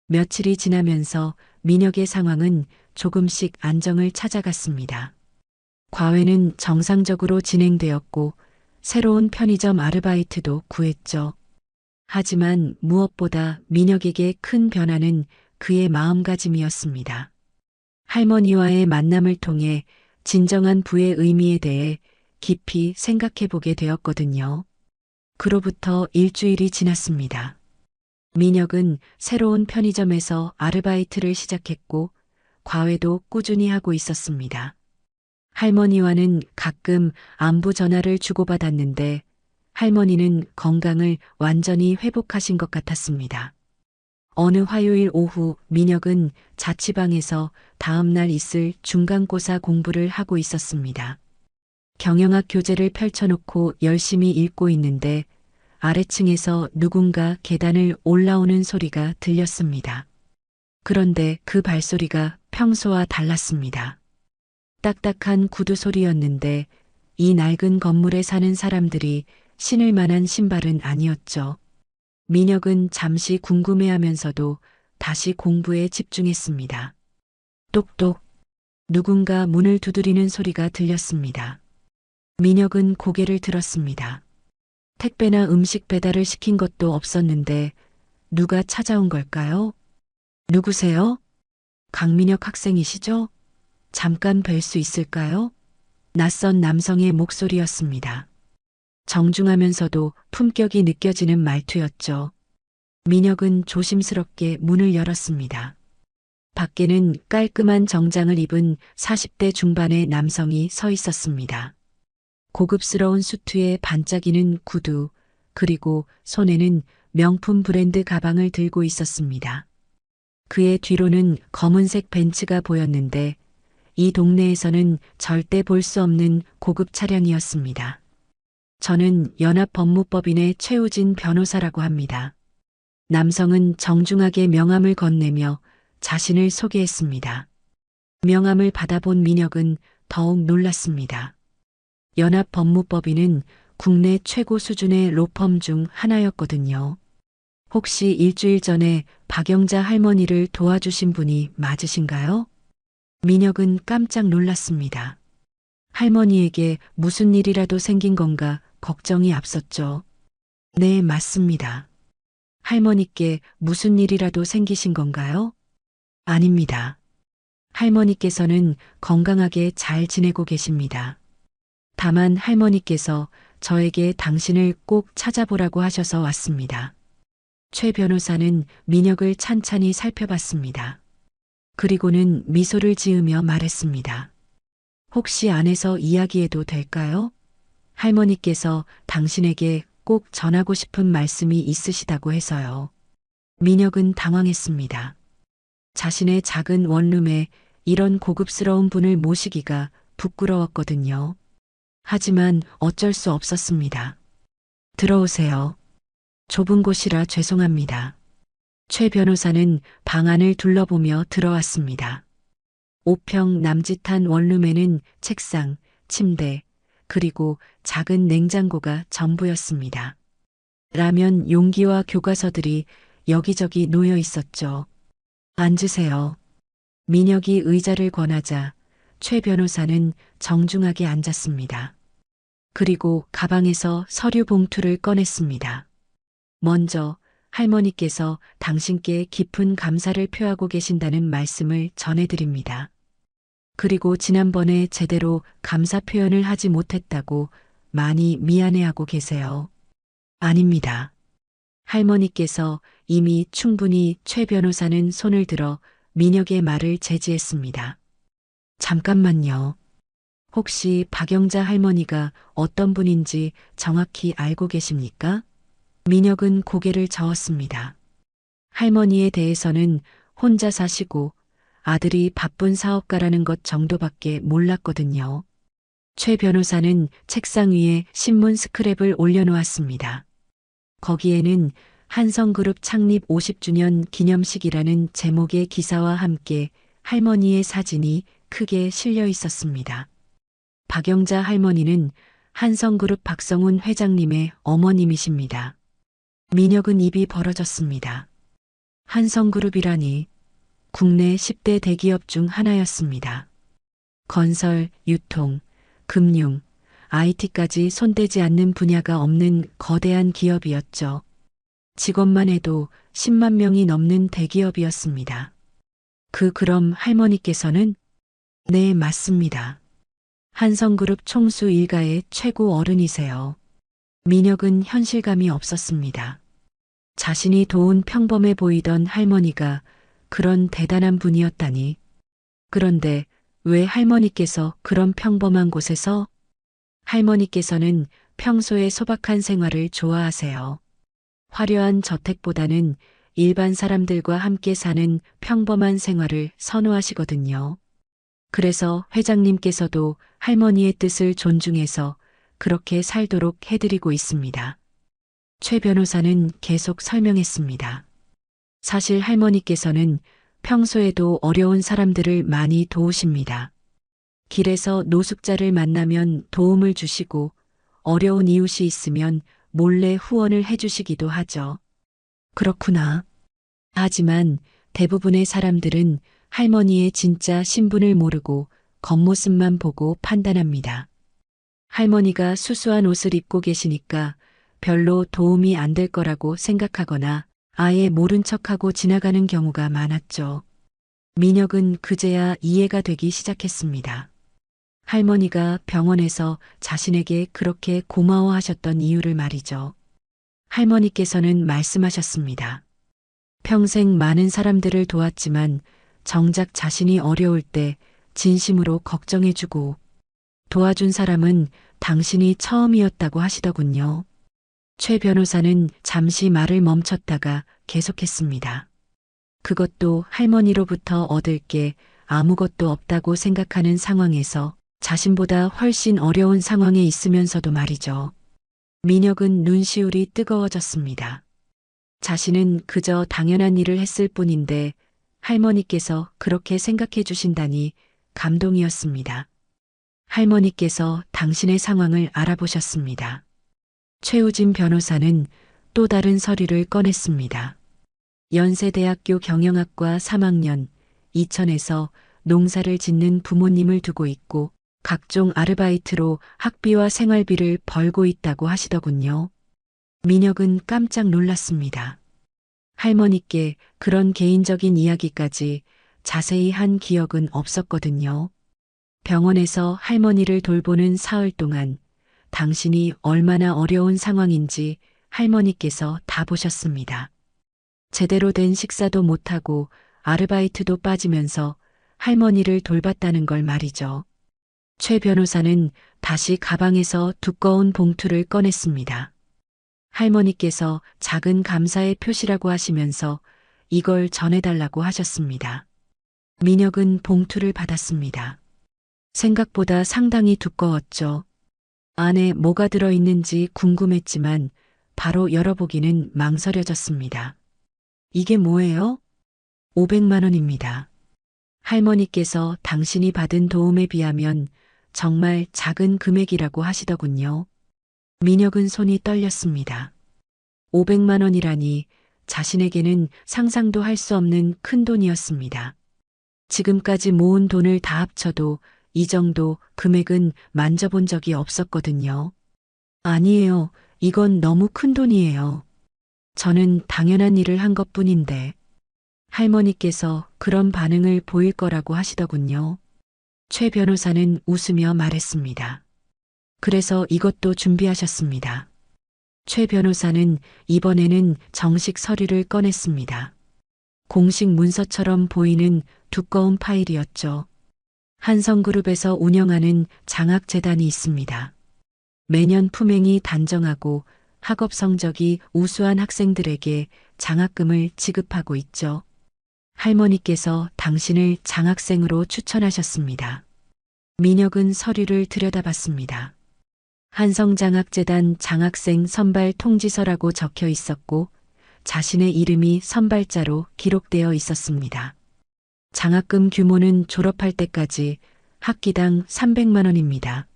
며칠이 지나면서 민혁의 상황은 조금씩 안정을 찾아갔습니다. 과외는 정상적으로 진행되었고 새로운 편의점 아르바이트도 구했죠. 하지만 무엇보다 민혁에게 큰 변화는 그의 마음가짐이었습니다. 할머니와의 만남을 통해 진정한 부의 의미에 대해 깊이 생각해 보게 되었거든요. 그로부터 일주일이 지났습니다. 민혁은 새로운 편의점에서 아르바이트를 시작했고 과외도 꾸준히 하고 있었습니다. 할머니와는 가끔 안부 전화를 주고받았는데 할머니는 건강을 완전히 회복하신 것 같았습니다. 어느 화요일 오후 민혁은 자취방에서 다음날 있을 중간고사 공부를 하고 있었습니다. 경영학 교재를 펼쳐놓고 열심히 읽고 있는데 아래층에서 누군가 계단을 올라오는 소리가 들렸습니다. 그런데 그 발소리가 평소와 달랐습니다. 딱딱한 구두 소리였는데 이 낡은 건물에 사는 사람들이 신을 만한 신발은 아니었죠. 민혁은 잠시 궁금해하면서도 다시 공부에 집중했습니다. 똑똑. 누군가 문을 두드리는 소리가 들렸습니다. 민혁은 고개를 들었습니다. 택배나 음식 배달을 시킨 것도 없었는데 누가 찾아온 걸까요? 누구세요? 강민혁 학생이시죠? 잠깐 뵐 수 있을까요? 낯선 남성의 목소리였습니다. 정중하면서도 품격이 느껴지는 말투였죠. 민혁은 조심스럽게 문을 열었습니다. 밖에는 깔끔한 정장을 입은 40대 중반의 남성이 서 있었습니다. 고급스러운 수트에 반짝이는 구두, 그리고 손에는 명품 브랜드 가방을 들고 있었습니다. 그의 뒤로는 검은색 벤츠가 보였는데 이 동네에서는 절대 볼 수 없는 고급 차량이었습니다. 저는 연합법무법인의 최우진 변호사라고 합니다. 남성은 정중하게 명함을 건네며 자신을 소개했습니다. 명함을 받아본 민혁은 더욱 놀랐습니다. 연합법무법인은 국내 최고 수준의 로펌 중 하나였거든요. 혹시 일주일 전에 박영자 할머니를 도와주신 분이 맞으신가요? 민혁은 깜짝 놀랐습니다. 할머니에게 무슨 일이라도 생긴 건가 걱정이 앞섰죠. 네, 맞습니다. 할머니께 무슨 일이라도 생기신 건가요? 아닙니다. 할머니께서는 건강하게 잘 지내고 계십니다. 다만 할머니께서 저에게 당신을 꼭 찾아보라고 하셔서 왔습니다. 최 변호사는 민혁을 찬찬히 살펴봤습니다. 그리고는 미소를 지으며 말했습니다. 혹시 안에서 이야기해도 될까요? 할머니께서 당신에게 꼭 전하고 싶은 말씀이 있으시다고 해서요. 민혁은 당황했습니다. 자신의 작은 원룸에 이런 고급스러운 분을 모시기가 부끄러웠거든요. 하지만 어쩔 수 없었습니다. 들어오세요. 좁은 곳이라 죄송합니다. 최 변호사는 방 안을 둘러보며 들어왔습니다. 5평 남짓한 원룸에는 책상, 침대, 그리고 작은 냉장고가 전부였습니다. 라면 용기와 교과서들이 여기저기 놓여 있었죠. 앉으세요. 민혁이 의자를 권하자 최 변호사는 정중하게 앉았습니다. 그리고 가방에서 서류 봉투를 꺼냈습니다. 먼저 할머니께서 당신께 깊은 감사를 표하고 계신다는 말씀을 전해드립니다. 그리고 지난번에 제대로 감사 표현을 하지 못했다고 많이 미안해하고 계세요. 아닙니다. 할머니께서 이미 충분히 최 변호사는 손을 들어 민혁의 말을 제지했습니다. 잠깐만요. 혹시 박영자 할머니가 어떤 분인지 정확히 알고 계십니까? 민혁은 고개를 저었습니다. 할머니에 대해서는 혼자 사시고 아들이 바쁜 사업가라는 것 정도밖에 몰랐거든요. 최 변호사는 책상 위에 신문 스크랩을 올려놓았습니다. 거기에는 한성그룹 창립 50주년 기념식이라는 제목의 기사와 함께 할머니의 사진이 크게 실려 있었습니다. 박영자 할머니는 한성그룹 박성훈 회장님의 어머님이십니다. 민혁은 입이 벌어졌습니다. 한성그룹이라니 국내 10대 대기업 중 하나였습니다. 건설, 유통, 금융, IT까지 손대지 않는 분야가 없는 거대한 기업이었죠. 직원만 해도 10만 명이 넘는 대기업이었습니다. 그럼 할머니께서는? 네, 맞습니다. 한성그룹 총수 일가의 최고 어른이세요. 민혁은 현실감이 없었습니다. 자신이 도운 평범해 보이던 할머니가 그런 대단한 분이었다니. 그런데 왜 할머니께서 그런 평범한 곳에서? 할머니께서는 평소에 소박한 생활을 좋아하세요. 화려한 저택보다는 일반 사람들과 함께 사는 평범한 생활을 선호하시거든요. 그래서 회장님께서도 할머니의 뜻을 존중해서 그렇게 살도록 해드리고 있습니다. 최 변호사는 계속 설명했습니다. 사실 할머니께서는 평소에도 어려운 사람들을 많이 도우십니다. 길에서 노숙자를 만나면 도움을 주시고 어려운 이웃이 있으면 몰래 후원을 해주시기도 하죠. 그렇구나. 하지만 대부분의 사람들은 할머니의 진짜 신분을 모르고 겉모습만 보고 판단합니다. 할머니가 수수한 옷을 입고 계시니까 별로 도움이 안 될 거라고 생각하거나 아예 모른 척하고 지나가는 경우가 많았죠. 민혁은 그제야 이해가 되기 시작했습니다. 할머니가 병원에서 자신에게 그렇게 고마워하셨던 이유를 말이죠. 할머니께서는 말씀하셨습니다. 평생 많은 사람들을 도왔지만 정작 자신이 어려울 때 진심으로 걱정해주고 도와준 사람은 당신이 처음이었다고 하시더군요. 최 변호사는 잠시 말을 멈췄다가 계속했습니다. 그것도 할머니로부터 얻을 게 아무것도 없다고 생각하는 상황에서 자신보다 훨씬 어려운 상황에 있으면서도 말이죠. 민혁은 눈시울이 뜨거워졌습니다. 자신은 그저 당연한 일을 했을 뿐인데 할머니께서 그렇게 생각해 주신다니 감동이었습니다. 할머니께서 당신의 상황을 알아보셨습니다. 최우진 변호사는 또 다른 서류를 꺼냈습니다. 연세대학교 경영학과 3학년, 이천에서 농사를 짓는 부모님을 두고 있고 각종 아르바이트로 학비와 생활비를 벌고 있다고 하시더군요. 민혁은 깜짝 놀랐습니다. 할머니께 그런 개인적인 이야기까지 자세히 한 기억은 없었거든요. 병원에서 할머니를 돌보는 사흘 동안 당신이 얼마나 어려운 상황인지 할머니께서 다 보셨습니다. 제대로 된 식사도 못하고 아르바이트도 빠지면서 할머니를 돌봤다는 걸 말이죠. 최 변호사는 다시 가방에서 두꺼운 봉투를 꺼냈습니다. 할머니께서 작은 감사의 표시라고 하시면서 이걸 전해달라고 하셨습니다. 민혁은 봉투를 받았습니다. 생각보다 상당히 두꺼웠죠. 안에 뭐가 들어있는지 궁금했지만 바로 열어보기는 망설여졌습니다. 이게 뭐예요? 500만 원입니다. 할머니께서 당신이 받은 도움에 비하면 정말 작은 금액이라고 하시더군요. 민혁은 손이 떨렸습니다. 500만 원이라니 자신에게는 상상도 할 수 없는 큰 돈이었습니다. 지금까지 모은 돈을 다 합쳐도 이 정도 금액은 만져본 적이 없었거든요. 아니에요. 이건 너무 큰 돈이에요. 저는 당연한 일을 한 것뿐인데 할머니께서 그런 반응을 보일 거라고 하시더군요. 최 변호사는 웃으며 말했습니다. 그래서 이것도 준비하셨습니다. 최 변호사는 이번에는 정식 서류를 꺼냈습니다. 공식 문서처럼 보이는 두꺼운 파일이었죠. 한성그룹에서 운영하는 장학재단이 있습니다. 매년 품행이 단정하고 학업 성적이 우수한 학생들에게 장학금을 지급하고 있죠. 할머니께서 당신을 장학생으로 추천하셨습니다. 민혁은 서류를 들여다봤습니다. 한성장학재단 장학생 선발 통지서라고 적혀 있었고 자신의 이름이 선발자로 기록되어 있었습니다. 장학금 규모는 졸업할 때까지 학기당 300만 원입니다.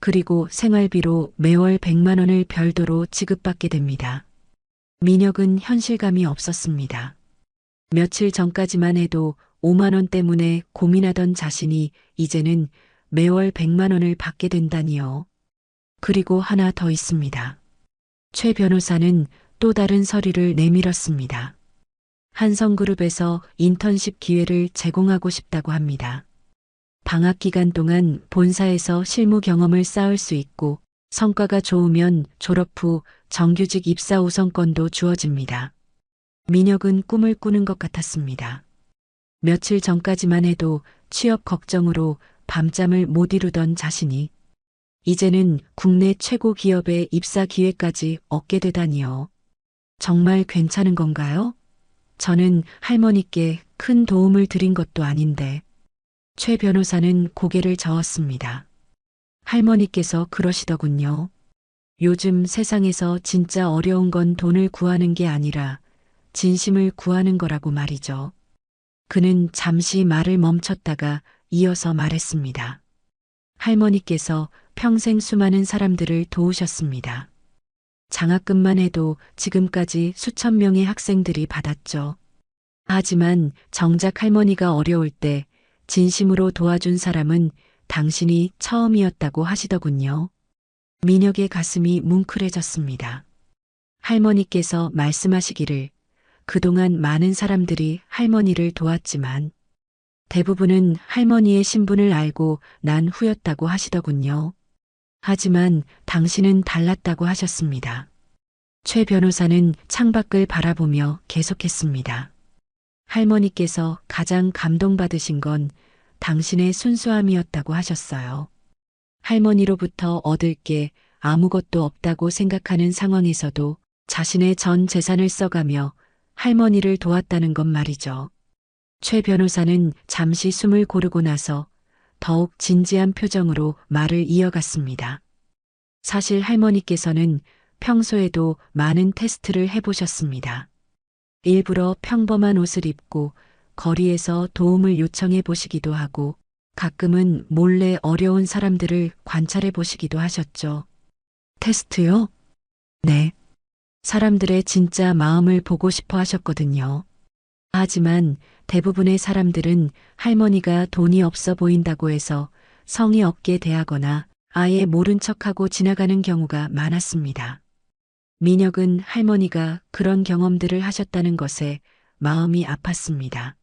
그리고 생활비로 매월 100만 원을 별도로 지급받게 됩니다. 민혁은 현실감이 없었습니다. 며칠 전까지만 해도 5만 원 때문에 고민하던 자신이 이제는 매월 100만 원을 받게 된다니요. 그리고 하나 더 있습니다. 최 변호사는 또 다른 서류를 내밀었습니다. 한성그룹에서 인턴십 기회를 제공하고 싶다고 합니다. 방학 기간 동안 본사에서 실무 경험을 쌓을 수 있고 성과가 좋으면 졸업 후 정규직 입사 우선권도 주어집니다. 민혁은 꿈을 꾸는 것 같았습니다. 며칠 전까지만 해도 취업 걱정으로 밤잠을 못 이루던 자신이 이제는 국내 최고 기업의 입사 기회까지 얻게 되다니요. 정말 괜찮은 건가요? 저는 할머니께 큰 도움을 드린 것도 아닌데. 최 변호사는 고개를 저었습니다. 할머니께서 그러시더군요. 요즘 세상에서 진짜 어려운 건 돈을 구하는 게 아니라 진심을 구하는 거라고 말이죠. 그는 잠시 말을 멈췄다가 이어서 말했습니다. 할머니께서 평생 수많은 사람들을 도우셨습니다. 장학금만 해도 지금까지 수천 명의 학생들이 받았죠. 하지만 정작 할머니가 어려울 때 진심으로 도와준 사람은 당신이 처음이었다고 하시더군요. 민혁의 가슴이 뭉클해졌습니다. 할머니께서 말씀하시기를 그동안 많은 사람들이 할머니를 도왔지만 대부분은 할머니의 신분을 알고 난 후였다고 하시더군요. 하지만 당신은 달랐다고 하셨습니다. 최 변호사는 창밖을 바라보며 계속했습니다. 할머니께서 가장 감동받으신 건 당신의 순수함이었다고 하셨어요. 할머니로부터 얻을 게 아무것도 없다고 생각하는 상황에서도 자신의 전 재산을 써가며 할머니를 도왔다는 것 말이죠. 최 변호사는 잠시 숨을 고르고 나서 더욱 진지한 표정으로 말을 이어갔습니다. 사실 할머니께서는 평소에도 많은 테스트를 해보셨습니다. 일부러 평범한 옷을 입고 거리에서 도움을 요청해 보시기도 하고 가끔은 몰래 어려운 사람들을 관찰해 보시기도 하셨죠. 테스트요? 네. 사람들의 진짜 마음을 보고 싶어 하셨거든요. 하지만 대부분의 사람들은 할머니가 돈이 없어 보인다고 해서 성의 없게 대하거나 아예 모른 척하고 지나가는 경우가 많았습니다. 민혁은 할머니가 그런 경험들을 하셨다는 것에 마음이 아팠습니다.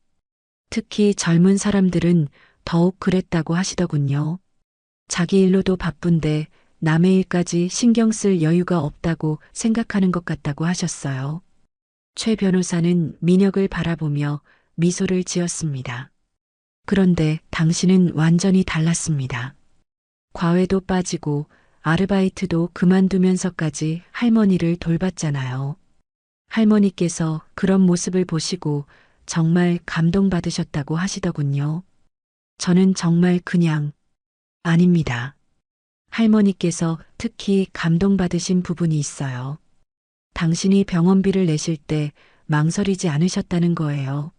특히 젊은 사람들은 더욱 그랬다고 하시더군요. 자기 일로도 바쁜데 남의 일까지 신경 쓸 여유가 없다고 생각하는 것 같다고 하셨어요. 최 변호사는 민혁을 바라보며 미소를 지었습니다. 그런데 당신은 완전히 달랐습니다. 과외도 빠지고 아르바이트도 그만두면서까지 할머니를 돌봤잖아요. 할머니께서 그런 모습을 보시고 정말 감동받으셨다고 하시더군요. 저는 정말 그냥 아닙니다. 할머니께서 특히 감동받으신 부분이 있어요. 당신이 병원비를 내실 때 망설이지 않으셨다는 거예요.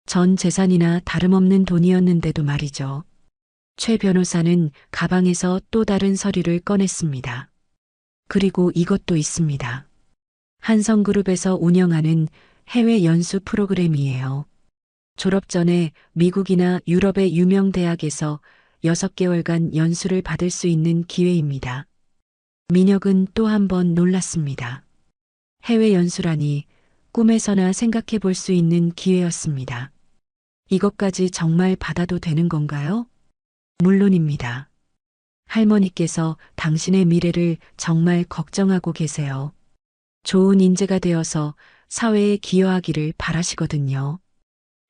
전 재산이나 다름없는 돈이었는데도 말이죠. 최 변호사는 가방에서 또 다른 서류를 꺼냈습니다. 그리고 이것도 있습니다. 한성그룹에서 운영하는 해외 연수 프로그램이에요. 졸업 전에 미국이나 유럽의 유명 대학에서 6개월간 연수를 받을 수 있는 기회입니다. 민혁은 또 한 번 놀랐습니다. 해외 연수라니 꿈에서나 생각해 볼 수 있는 기회였습니다. 이것까지 정말 받아도 되는 건가요? 물론입니다. 할머니께서 당신의 미래를 정말 걱정하고 계세요. 좋은 인재가 되어서 사회에 기여하기를 바라시거든요.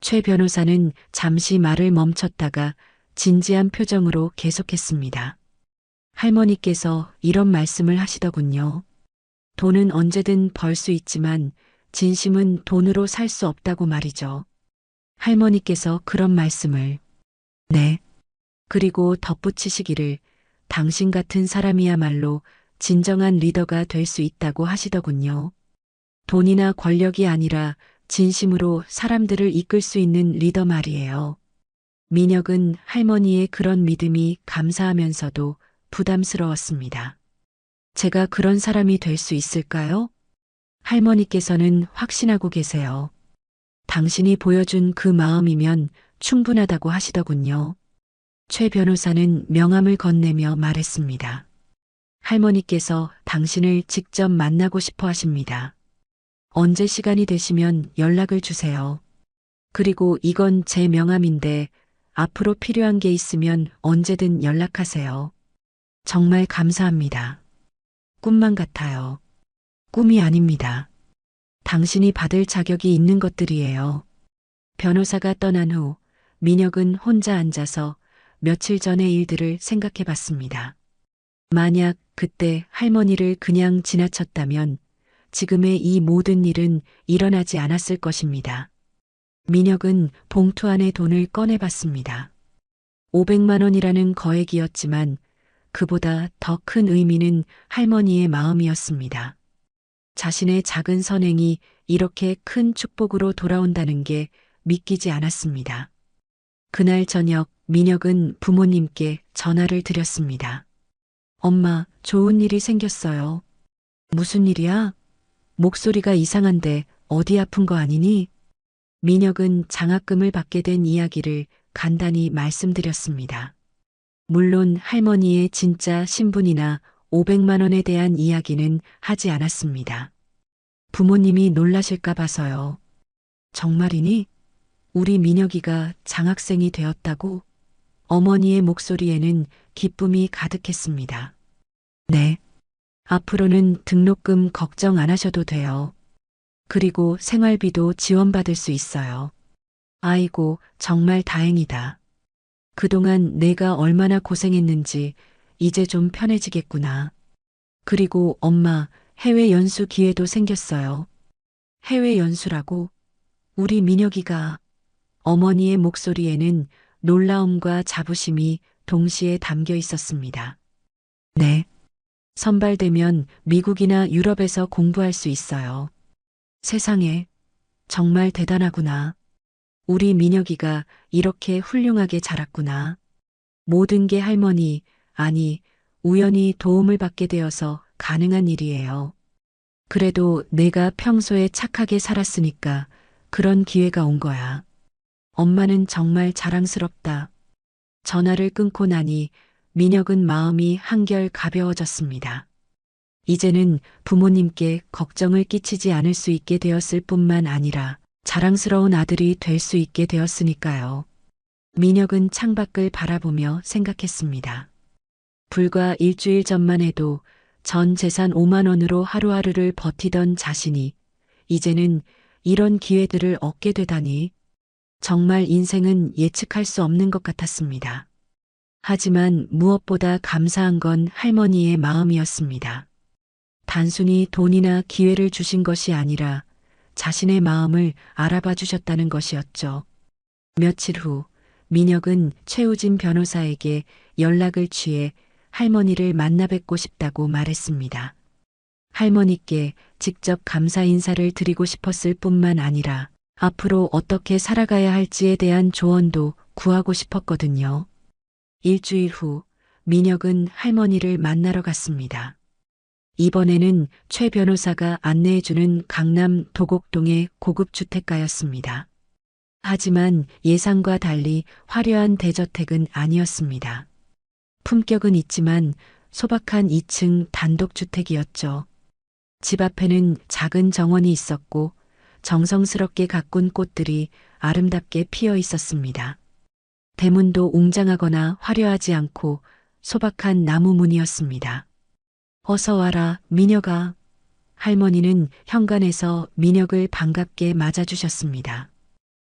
최 변호사는 잠시 말을 멈췄다가 진지한 표정으로 계속했습니다. 할머니께서 이런 말씀을 하시더군요. 돈은 언제든 벌 수 있지만 진심은 돈으로 살 수 없다고 말이죠. 할머니께서 그런 말씀을, 네. 그리고 덧붙이시기를 당신 같은 사람이야말로 진정한 리더가 될 수 있다고 하시더군요. 돈이나 권력이 아니라 진심으로 사람들을 이끌 수 있는 리더 말이에요. 민혁은 할머니의 그런 믿음이 감사하면서도 부담스러웠습니다. 제가 그런 사람이 될 수 있을까요? 할머니께서는 확신하고 계세요. 당신이 보여준 그 마음이면 충분하다고 하시더군요. 최 변호사는 명함을 건네며 말했습니다. 할머니께서 당신을 직접 만나고 싶어 하십니다. 언제 시간이 되시면 연락을 주세요. 그리고 이건 제 명함인데 앞으로 필요한 게 있으면 언제든 연락하세요. 정말 감사합니다. 꿈만 같아요. 꿈이 아닙니다. 당신이 받을 자격이 있는 것들이에요. 변호사가 떠난 후 민혁은 혼자 앉아서 며칠 전의 일들을 생각해 봤습니다. 만약 그때 할머니를 그냥 지나쳤다면 지금의 이 모든 일은 일어나지 않았을 것입니다. 민혁은 봉투 안에 돈을 꺼내봤습니다. 500만 원이라는 거액이었지만 그보다 더 큰 의미는 할머니의 마음이었습니다. 자신의 작은 선행이 이렇게 큰 축복으로 돌아온다는 게 믿기지 않았습니다. 그날 저녁 민혁은 부모님께 전화를 드렸습니다. 엄마, 좋은 일이 생겼어요. 무슨 일이야? 목소리가 이상한데 어디 아픈 거 아니니? 민혁은 장학금을 받게 된 이야기를 간단히 말씀드렸습니다. 물론 할머니의 진짜 신분이나 500만 원에 대한 이야기는 하지 않았습니다. 부모님이 놀라실까 봐서요. 정말이니? 우리 민혁이가 장학생이 되었다고? 어머니의 목소리에는 기쁨이 가득했습니다. 네. 앞으로는 등록금 걱정 안 하셔도 돼요. 그리고 생활비도 지원받을 수 있어요. 아이고, 정말 다행이다. 그동안 내가 얼마나 고생했는지 이제 좀 편해지겠구나. 그리고 엄마, 해외 연수 기회도 생겼어요. 해외 연수라고? 우리 민혁이가. 어머니의 목소리에는 놀라움과 자부심이 동시에 담겨 있었습니다. 네. 선발되면 미국이나 유럽에서 공부할 수 있어요. 세상에, 정말 대단하구나. 우리 민혁이가 이렇게 훌륭하게 자랐구나. 모든 게 할머니, 아니, 우연히 도움을 받게 되어서 가능한 일이에요. 그래도 내가 평소에 착하게 살았으니까 그런 기회가 온 거야. 엄마는 정말 자랑스럽다. 전화를 끊고 나니 민혁은 마음이 한결 가벼워졌습니다. 이제는 부모님께 걱정을 끼치지 않을 수 있게 되었을 뿐만 아니라 자랑스러운 아들이 될 수 있게 되었으니까요. 민혁은 창밖을 바라보며 생각했습니다. 불과 일주일 전만 해도 전 재산 5만 원으로 하루하루를 버티던 자신이 이제는 이런 기회들을 얻게 되다니 정말 인생은 예측할 수 없는 것 같았습니다. 하지만 무엇보다 감사한 건 할머니의 마음이었습니다. 단순히 돈이나 기회를 주신 것이 아니라 자신의 마음을 알아봐 주셨다는 것이었죠. 며칠 후 민혁은 최우진 변호사에게 연락을 취해 할머니를 만나 뵙고 싶다고 말했습니다. 할머니께 직접 감사 인사를 드리고 싶었을 뿐만 아니라 앞으로 어떻게 살아가야 할지에 대한 조언도 구하고 싶었거든요. 일주일 후 민혁은 할머니를 만나러 갔습니다. 이번에는 최 변호사가 안내해주는 강남 도곡동의 고급 주택가였습니다. 하지만 예상과 달리 화려한 대저택은 아니었습니다. 품격은 있지만 소박한 2층 단독주택이었죠. 집 앞에는 작은 정원이 있었고 정성스럽게 가꾼 꽃들이 아름답게 피어 있었습니다. 대문도 웅장하거나 화려하지 않고 소박한 나무 문이었습니다. 어서 와라, 민혁아. 할머니는 현관에서 민혁을 반갑게 맞아주셨습니다.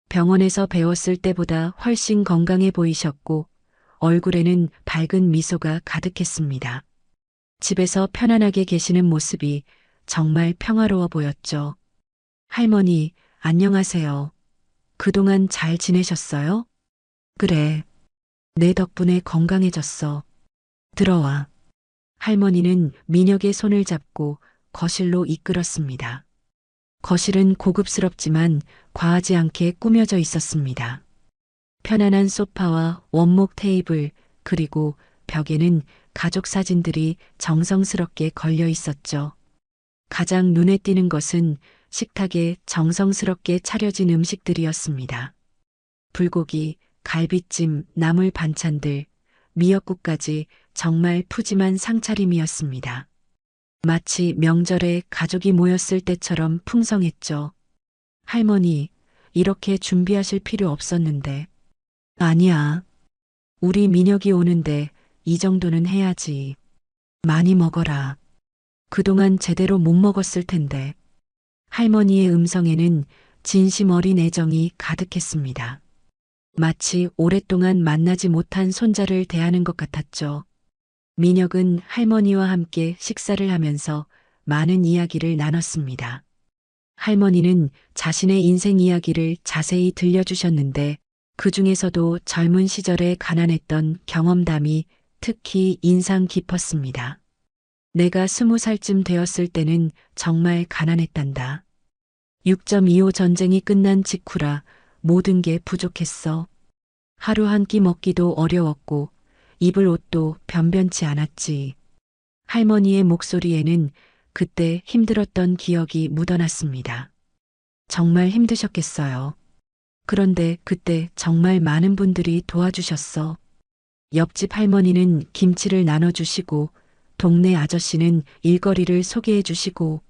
병원에서 배웠을 때보다 훨씬 건강해 보이셨고 얼굴에는 밝은 미소가 가득했습니다. 집에서 편안하게 계시는 모습이 정말 평화로워 보였죠. 할머니, 안녕하세요. 그동안 잘 지내셨어요? 그래. 내 덕분에 건강해졌어. 들어와. 할머니는 민혁의 손을 잡고 거실로 이끌었습니다. 거실은 고급스럽지만 과하지 않게 꾸며져 있었습니다. 편안한 소파와 원목 테이블, 그리고 벽에는 가족 사진들이 정성스럽게 걸려 있었죠. 가장 눈에 띄는 것은 식탁에 정성스럽게 차려진 음식들이었습니다. 불고기, 갈비찜, 나물 반찬들, 미역국까지 정말 푸짐한 상차림이었습니다. 마치 명절에 가족이 모였을 때처럼 풍성했죠. 할머니, 이렇게 준비하실 필요 없었는데. 아니야. 우리 민혁이 오는데 이 정도는 해야지. 많이 먹어라. 그동안 제대로 못 먹었을 텐데. 할머니의 음성에는 진심 어린 애정이 가득했습니다. 마치 오랫동안 만나지 못한 손자를 대하는 것 같았죠. 민혁은 할머니와 함께 식사를 하면서 많은 이야기를 나눴습니다. 할머니는 자신의 인생 이야기를 자세히 들려주셨는데 그 중에서도 젊은 시절에 가난했던 경험담이 특히 인상 깊었습니다. 내가 20살쯤 되었을 때는 정말 가난했단다. 6.25 전쟁이 끝난 직후라 모든 게 부족했어. 하루 한 끼 먹기도 어려웠고 입을 옷도 변변치 않았지. 할머니의 목소리에는 그때 힘들었던 기억이 묻어났습니다. 정말 힘드셨겠어요. 그런데 그때 정말 많은 분들이 도와주셨어. 옆집 할머니는 김치를 나눠주시고 동네 아저씨는 일거리를 소개해 주시고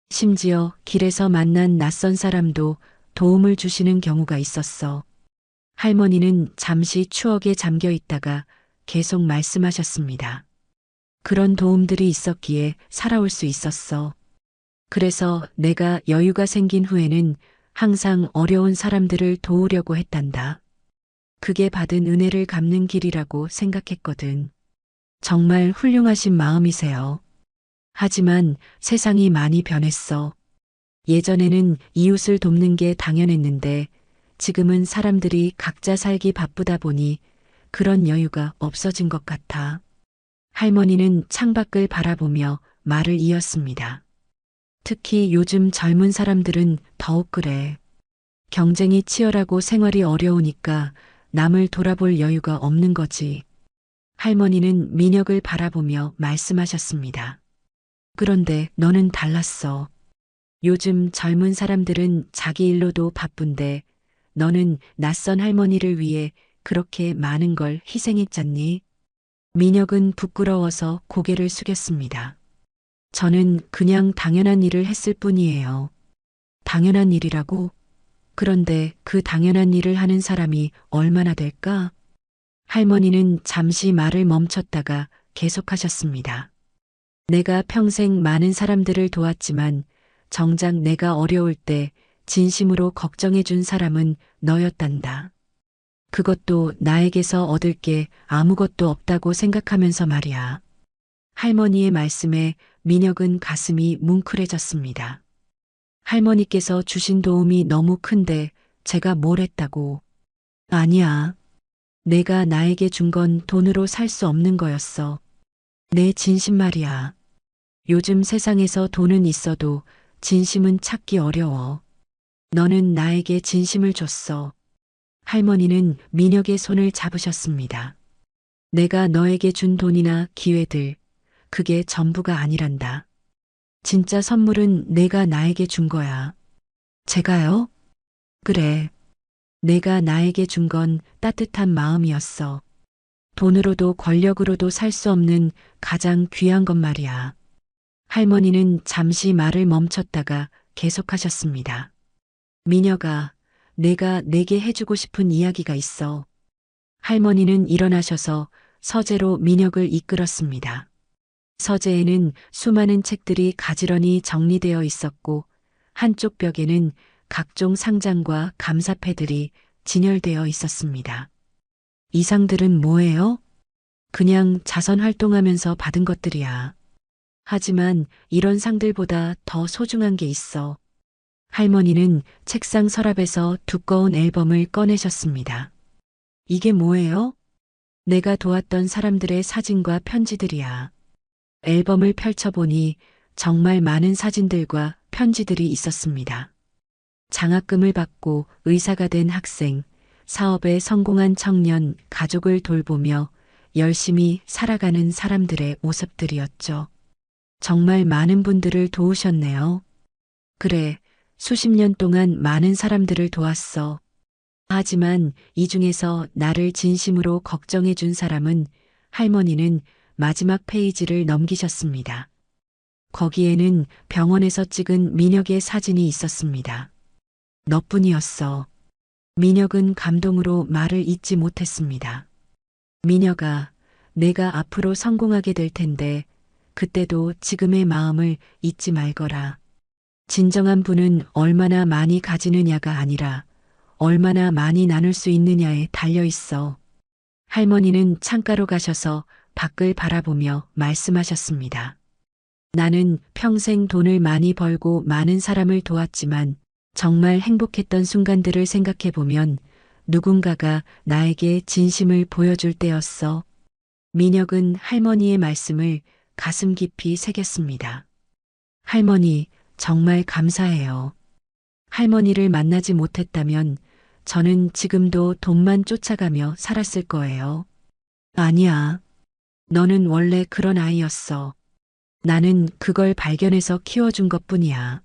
심지어 길에서 만난 낯선 사람도 도움을 주시는 경우가 있었어. 할머니는 잠시 추억에 잠겨 있다가 계속 말씀하셨습니다. 그런 도움들이 있었기에 살아올 수 있었어. 그래서 내가 여유가 생긴 후에는 항상 어려운 사람들을 도우려고 했단다. 그게 받은 은혜를 갚는 길이라고 생각했거든. 정말 훌륭하신 마음이세요. 하지만 세상이 많이 변했어. 예전에는 이웃을 돕는 게 당연했는데 지금은 사람들이 각자 살기 바쁘다 보니 그런 여유가 없어진 것 같아. 할머니는 창밖을 바라보며 말을 이었습니다. 특히 요즘 젊은 사람들은 더욱 그래. 경쟁이 치열하고 생활이 어려우니까 남을 돌아볼 여유가 없는 거지. 할머니는 민혁을 바라보며 말씀하셨습니다. 그런데 너는 달랐어. 요즘 젊은 사람들은 자기 일로도 바쁜데 너는 낯선 할머니를 위해 그렇게 많은 걸 희생했잖니? 민혁은 부끄러워서 고개를 숙였습니다. 저는 그냥 당연한 일을 했을 뿐이에요. 당연한 일이라고? 그런데 그 당연한 일을 하는 사람이 얼마나 될까? 할머니는 잠시 말을 멈췄다가 계속하셨습니다. 내가 평생 많은 사람들을 도왔지만 정작 내가 어려울 때 진심으로 걱정해 준 사람은 너였단다. 그것도 나에게서 얻을 게 아무것도 없다고 생각하면서 말이야. 할머니의 말씀에 민혁은 가슴이 뭉클해졌습니다. 할머니께서 주신 도움이 너무 큰데 제가 뭘 했다고. 아니야. 내가 나에게 준 건 돈으로 살 수 없는 거였어. 내 진심 말이야. 요즘 세상에서 돈은 있어도 진심은 찾기 어려워. 너는 나에게 진심을 줬어. 할머니는 민혁의 손을 잡으셨습니다. 내가 너에게 준 돈이나 기회들, 그게 전부가 아니란다. 진짜 선물은 내가 나에게 준 거야. 제가요? 그래. 내가 나에게 준 건 따뜻한 마음이었어. 돈으로도 권력으로도 살 수 없는 가장 귀한 것 말이야. 할머니는 잠시 말을 멈췄다가 계속하셨습니다. 민혁아, 내가 내게 해주고 싶은 이야기가 있어. 할머니는 일어나셔서 서재로 민혁을 이끌었습니다. 서재에는 수많은 책들이 가지런히 정리되어 있었고 한쪽 벽에는 각종 상장과 감사패들이 진열되어 있었습니다. 이 상들은 뭐예요? 그냥 자선 활동하면서 받은 것들이야. 하지만 이런 상들보다 더 소중한 게 있어. 할머니는 책상 서랍에서 두꺼운 앨범을 꺼내셨습니다. 이게 뭐예요? 내가 도왔던 사람들의 사진과 편지들이야. 앨범을 펼쳐보니 정말 많은 사진들과 편지들이 있었습니다. 장학금을 받고 의사가 된 학생, 사업에 성공한 청년, 가족을 돌보며 열심히 살아가는 사람들의 모습들이었죠. 정말 많은 분들을 도우셨네요. 그래, 수십 년 동안 많은 사람들을 도왔어. 하지만 이 중에서 나를 진심으로 걱정해 준 사람은 할머니는 마지막 페이지를 넘기셨습니다. 거기에는 병원에서 찍은 민혁의 사진이 있었습니다. 너뿐이었어. 민혁은 감동으로 말을 잇지 못했습니다. 민혁아, 내가 앞으로 성공하게 될 텐데 그때도 지금의 마음을 잊지 말거라. 진정한 부는 얼마나 많이 가지느냐가 아니라 얼마나 많이 나눌 수 있느냐에 달려 있어. 할머니는 창가로 가셔서 밖을 바라보며 말씀하셨습니다. 나는 평생 돈을 많이 벌고 많은 사람을 도왔지만 정말 행복했던 순간들을 생각해 보면 누군가가 나에게 진심을 보여줄 때였어. 민혁은 할머니의 말씀을 가슴 깊이 새겼습니다. 할머니, 정말 감사해요. 할머니를 만나지 못했다면 저는 지금도 돈만 쫓아가며 살았을 거예요. 아니야. 너는 원래 그런 아이였어. 나는 그걸 발견해서 키워준 것뿐이야.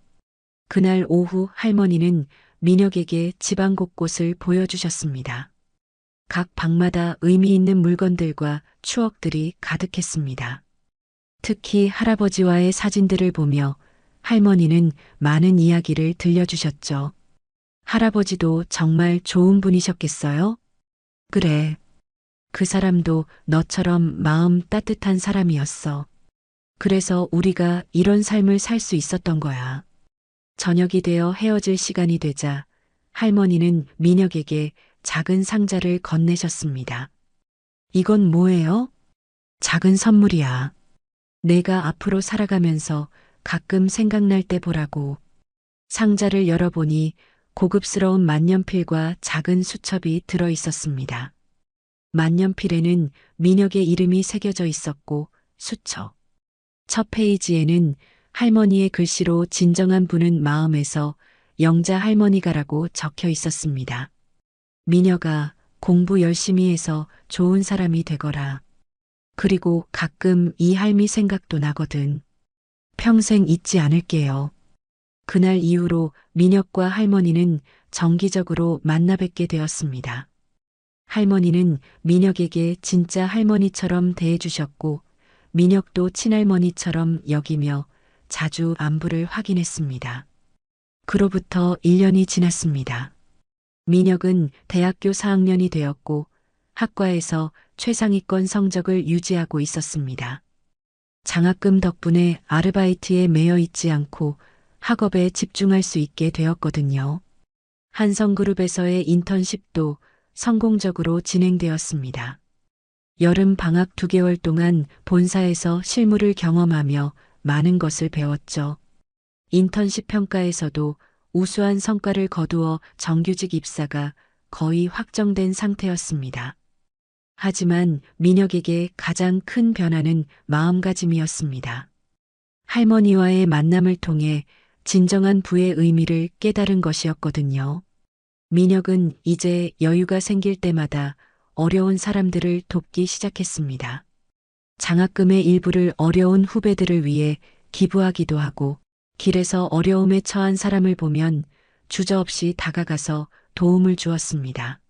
그날 오후 할머니는 민혁에게 집안 곳곳을 보여주셨습니다. 각 방마다 의미 있는 물건들과 추억들이 가득했습니다. 특히 할아버지와의 사진들을 보며 할머니는 많은 이야기를 들려주셨죠. 할아버지도 정말 좋은 분이셨겠어요? 그래. 그 사람도 너처럼 마음 따뜻한 사람이었어. 그래서 우리가 이런 삶을 살 수 있었던 거야. 저녁이 되어 헤어질 시간이 되자 할머니는 민혁에게 작은 상자를 건네셨습니다. 이건 뭐예요? 작은 선물이야. 내가 앞으로 살아가면서 가끔 생각날 때 보라고. 상자를 열어보니 고급스러운 만년필과 작은 수첩이 들어 있었습니다. 만년필에는 민혁의 이름이 새겨져 있었고 수첩. 첫 페이지에는 할머니의 글씨로 진정한 분은 마음에서 영자 할머니가라고 적혀 있었습니다. 민혁아, 공부 열심히 해서 좋은 사람이 되거라. 그리고 가끔 이 할미 생각도 나거든. 평생 잊지 않을게요. 그날 이후로 민혁과 할머니는 정기적으로 만나 뵙게 되었습니다. 할머니는 민혁에게 진짜 할머니처럼 대해주셨고 민혁도 친할머니처럼 여기며 자주 안부를 확인했습니다. 그로부터 1년이 지났습니다. 민혁은 대학교 4학년이 되었고 학과에서 최상위권 성적을 유지하고 있었습니다. 장학금 덕분에 아르바이트에 매여 있지 않고 학업에 집중할 수 있게 되었거든요. 한성그룹에서의 인턴십도 성공적으로 진행되었습니다. 여름 방학 2개월 동안 본사에서 실무를 경험하며 많은 것을 배웠죠. 인턴십 평가에서도 우수한 성과를 거두어 정규직 입사가 거의 확정된 상태였습니다. 하지만 민혁에게 가장 큰 변화는 마음가짐이었습니다. 할머니와의 만남을 통해 진정한 부의 의미를 깨달은 것이었거든요. 민혁은 이제 여유가 생길 때마다 어려운 사람들을 돕기 시작했습니다. 장학금의 일부를 어려운 후배들을 위해 기부하기도 하고 길에서 어려움에 처한 사람을 보면 주저없이 다가가서 도움을 주었습니다.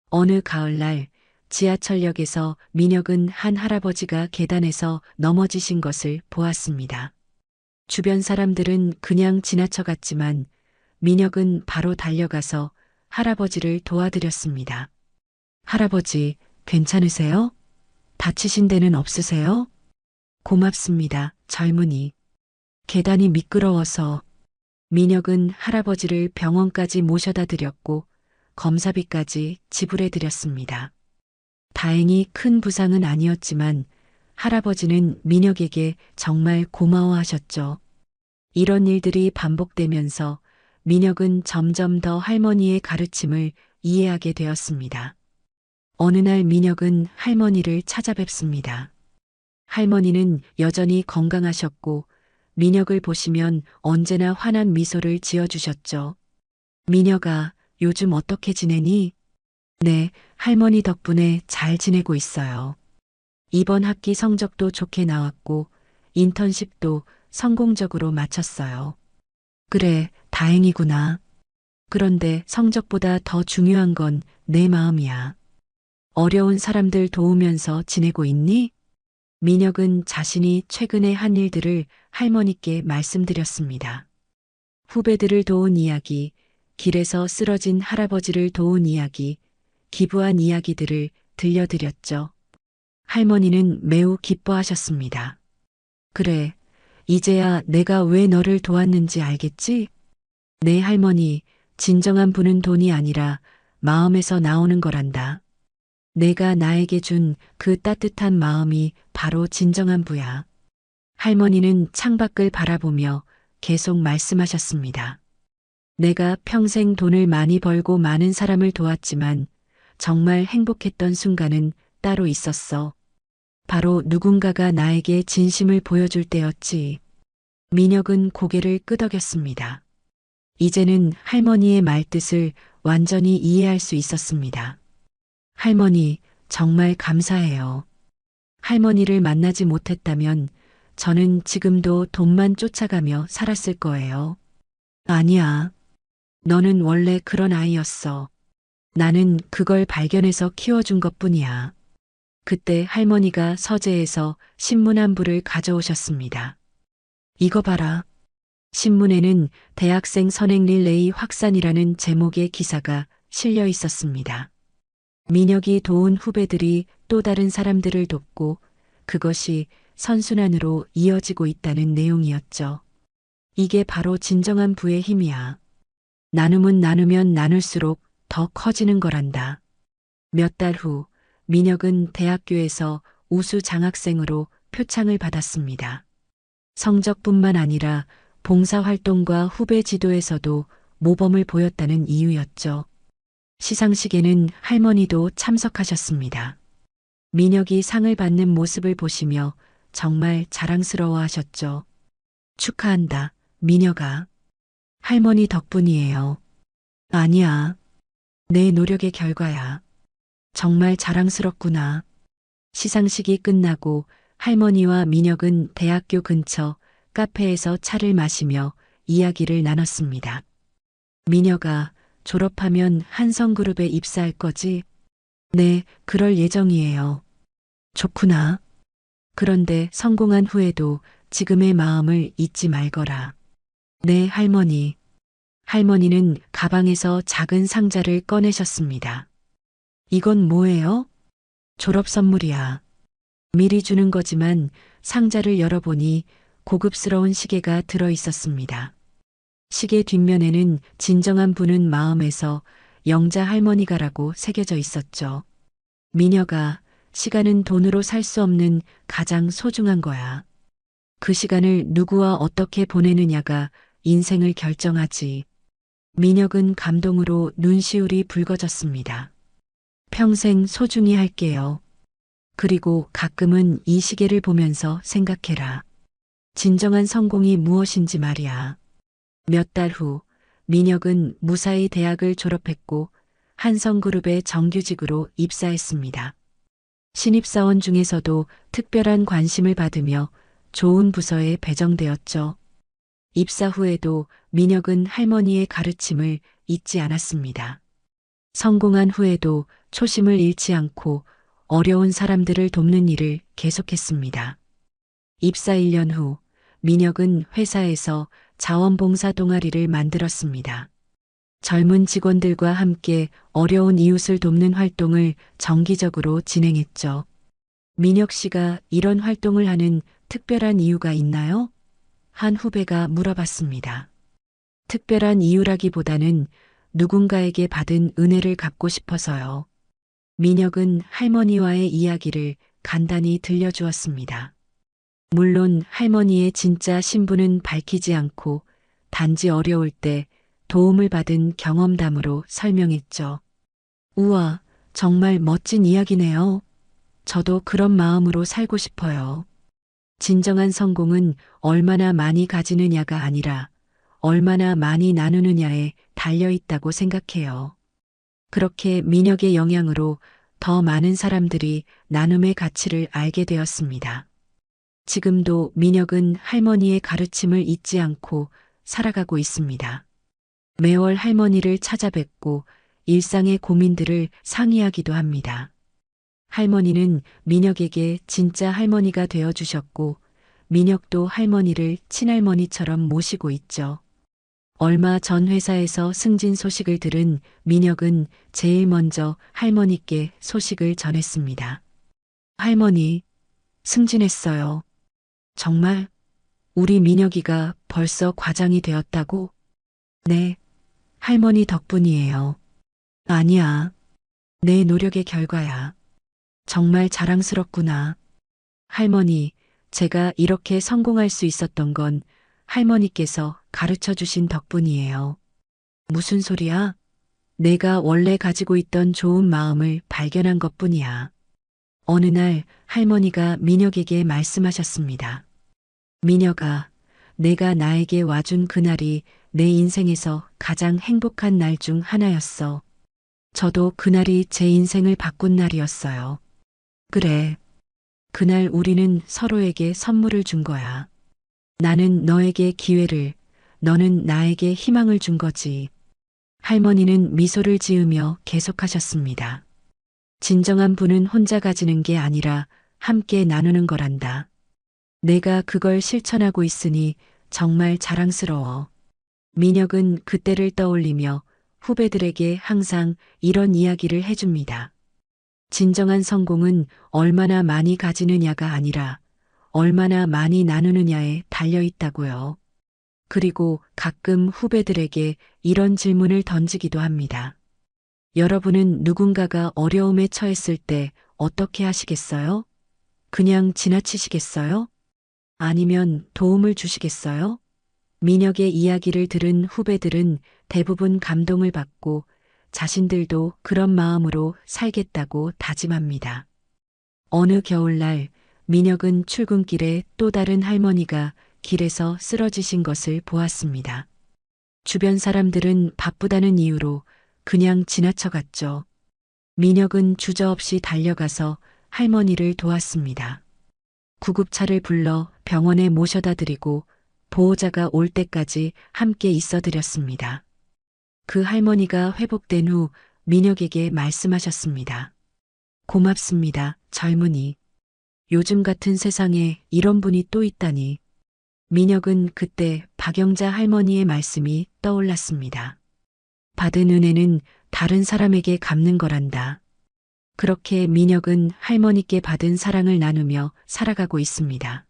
어느 가을날 지하철역에서 민혁은 한 할아버지가 계단에서 넘어지신 것을 보았습니다. 주변 사람들은 그냥 지나쳐갔지만 민혁은 바로 달려가서 할아버지를 도와드렸습니다. 할아버지, 괜찮으세요? 다치신 데는 없으세요? 고맙습니다, 젊은이. 계단이 미끄러워서. 민혁은 할아버지를 병원까지 모셔다 드렸고 검사비까지 지불해 드렸습니다. 다행히 큰 부상은 아니었지만 할아버지는 민혁에게 정말 고마워하셨죠. 이런 일들이 반복되면서 민혁은 점점 더 할머니의 가르침을 이해하게 되었습니다. 어느 날 민혁은 할머니를 찾아뵙습니다. 할머니는 여전히 건강하셨고 민혁을 보시면 언제나 환한 미소를 지어주셨죠. 민혁아, 요즘 어떻게 지내니? 네, 할머니 덕분에 잘 지내고 있어요. 이번 학기 성적도 좋게 나왔고 인턴십도 성공적으로 마쳤어요. 그래, 다행이구나. 그런데 성적보다 더 중요한 건 내 마음이야. 어려운 사람들 도우면서 지내고 있니? 민혁은 자신이 최근에 한 일들을 할머니께 말씀드렸습니다. 후배들을 도운 이야기, 길에서 쓰러진 할아버지를 도운 이야기, 기부한 이야기들을 들려드렸죠. 할머니는 매우 기뻐하셨습니다. 그래, 이제야 내가 왜 너를 도왔는지 알겠지? 네, 할머니, 진정한 부는 돈이 아니라 마음에서 나오는 거란다. 내가 나에게 준 그 따뜻한 마음이 바로 진정한 부야. 할머니는 창밖을 바라보며 계속 말씀하셨습니다. 내가 평생 돈을 많이 벌고 많은 사람을 도왔지만 정말 행복했던 순간은 따로 있었어. 바로 누군가가 나에게 진심을 보여줄 때였지. 민혁은 고개를 끄덕였습니다. 이제는 할머니의 말뜻을 완전히 이해할 수 있었습니다. 할머니, 정말 감사해요. 할머니를 만나지 못했다면 저는 지금도 돈만 쫓아가며 살았을 거예요. 아니야. 너는 원래 그런 아이였어. 나는 그걸 발견해서 키워준 것뿐이야. 그때 할머니가 서재에서 신문 한 부를 가져오셨습니다. 이거 봐라. 신문에는 대학생 선행 릴레이 확산이라는 제목의 기사가 실려 있었습니다. 민혁이 도운 후배들이 또 다른 사람들을 돕고 그것이 선순환으로 이어지고 있다는 내용이었죠. 이게 바로 진정한 부의 힘이야. 나눔은 나누면 나눌수록 더 커지는 거란다. 몇 달 후 민혁은 대학교에서 우수 장학생으로 표창을 받았습니다. 성적뿐만 아니라 봉사활동과 후배 지도에서도 모범을 보였다는 이유였죠. 시상식에는 할머니도 참석하셨습니다. 민혁이 상을 받는 모습을 보시며 정말 자랑스러워 하셨죠. 축하한다, 민혁아. 할머니 덕분이에요. 아니야. 내 노력의 결과야. 정말 자랑스럽구나. 시상식이 끝나고 할머니와 민혁은 대학교 근처 카페에서 차를 마시며 이야기를 나눴습니다. 민혁아, 졸업하면 한성그룹에 입사할 거지? 네, 그럴 예정이에요. 좋구나. 그런데 성공한 후에도 지금의 마음을 잊지 말거라. 네, 할머니. 할머니는 가방에서 작은 상자를 꺼내셨습니다. 이건 뭐예요? 졸업 선물이야. 미리 주는 거지만 상자를 열어보니 고급스러운 시계가 들어 있었습니다. 시계 뒷면에는 진정한 부는 마음에서 영자 할머니가라고 새겨져 있었죠. 민혁아, 시간은 돈으로 살 수 없는 가장 소중한 거야. 그 시간을 누구와 어떻게 보내느냐가 인생을 결정하지. 민혁은 감동으로 눈시울이 붉어졌습니다. 평생 소중히 할게요. 그리고 가끔은 이 시계를 보면서 생각해라. 진정한 성공이 무엇인지 말이야. 몇 달 후 민혁은 무사히 대학을 졸업했고 한성그룹의 정규직으로 입사했습니다. 신입사원 중에서도 특별한 관심을 받으며 좋은 부서에 배정되었죠. 입사 후에도 민혁은 할머니의 가르침을 잊지 않았습니다. 성공한 후에도 초심을 잃지 않고 어려운 사람들을 돕는 일을 계속했습니다. 입사 1년 후 민혁은 회사에서 자원봉사 동아리를 만들었습니다. 젊은 직원들과 함께 어려운 이웃을 돕는 활동을 정기적으로 진행했죠. 민혁 씨가 이런 활동을 하는 특별한 이유가 있나요? 한 후배가 물어봤습니다. 특별한 이유라기보다는 누군가에게 받은 은혜를 갚고 싶어서요. 민혁은 할머니와의 이야기를 간단히 들려주었습니다. 물론 할머니의 진짜 신분은 밝히지 않고 단지 어려울 때 도움을 받은 경험담으로 설명했죠. 우와, 정말 멋진 이야기네요. 저도 그런 마음으로 살고 싶어요. 진정한 성공은 얼마나 많이 가지느냐가 아니라 얼마나 많이 나누느냐에 달려 있다고 생각해요. 그렇게 민혁의 영향으로 더 많은 사람들이 나눔의 가치를 알게 되었습니다. 지금도 민혁은 할머니의 가르침을 잊지 않고 살아가고 있습니다. 매월 할머니를 찾아뵙고 일상의 고민들을 상의하기도 합니다. 할머니는 민혁에게 진짜 할머니가 되어 주셨고, 민혁도 할머니를 친할머니처럼 모시고 있죠. 얼마 전 회사에서 승진 소식을 들은 민혁은 제일 먼저 할머니께 소식을 전했습니다. 할머니, 승진했어요. 정말? 우리 민혁이가 벌써 과장이 되었다고? 네, 할머니 덕분이에요. 아니야, 내 노력의 결과야. 정말 자랑스럽구나. 할머니, 제가 이렇게 성공할 수 있었던 건 할머니께서 가르쳐 주신 덕분이에요. 무슨 소리야? 내가 원래 가지고 있던 좋은 마음을 발견한 것뿐이야. 어느 날 할머니가 민혁에게 말씀하셨습니다. 민혁아, 내가 나에게 와준 그날이 내 인생에서 가장 행복한 날 중 하나였어. 저도 그날이 제 인생을 바꾼 날이었어요. 그래. 그날 우리는 서로에게 선물을 준 거야. 나는 너에게 기회를, 너는 나에게 희망을 준 거지. 할머니는 미소를 지으며 계속하셨습니다. 진정한 부는 혼자 가지는 게 아니라 함께 나누는 거란다. 내가 그걸 실천하고 있으니 정말 자랑스러워. 민혁은 그때를 떠올리며 후배들에게 항상 이런 이야기를 해줍니다. 진정한 성공은 얼마나 많이 가지느냐가 아니라 얼마나 많이 나누느냐에 달려 있다고요. 그리고 가끔 후배들에게 이런 질문을 던지기도 합니다. 여러분은 누군가가 어려움에 처했을 때 어떻게 하시겠어요? 그냥 지나치시겠어요? 아니면 도움을 주시겠어요? 민혁의 이야기를 들은 후배들은 대부분 감동을 받고 자신들도 그런 마음으로 살겠다고 다짐합니다. 어느 겨울날 민혁은 출근길에 또 다른 할머니가 길에서 쓰러지신 것을 보았습니다. 주변 사람들은 바쁘다는 이유로 그냥 지나쳐갔죠. 민혁은 주저없이 달려가서 할머니를 도왔습니다. 구급차를 불러 병원에 모셔다 드리고 보호자가 올 때까지 함께 있어 드렸습니다. 그 할머니가 회복된 후 민혁에게 말씀하셨습니다. 고맙습니다, 젊은이. 요즘 같은 세상에 이런 분이 또 있다니. 민혁은 그때 박영자 할머니의 말씀이 떠올랐습니다. 받은 은혜는 다른 사람에게 갚는 거란다. 그렇게 민혁은 할머니께 받은 사랑을 나누며 살아가고 있습니다.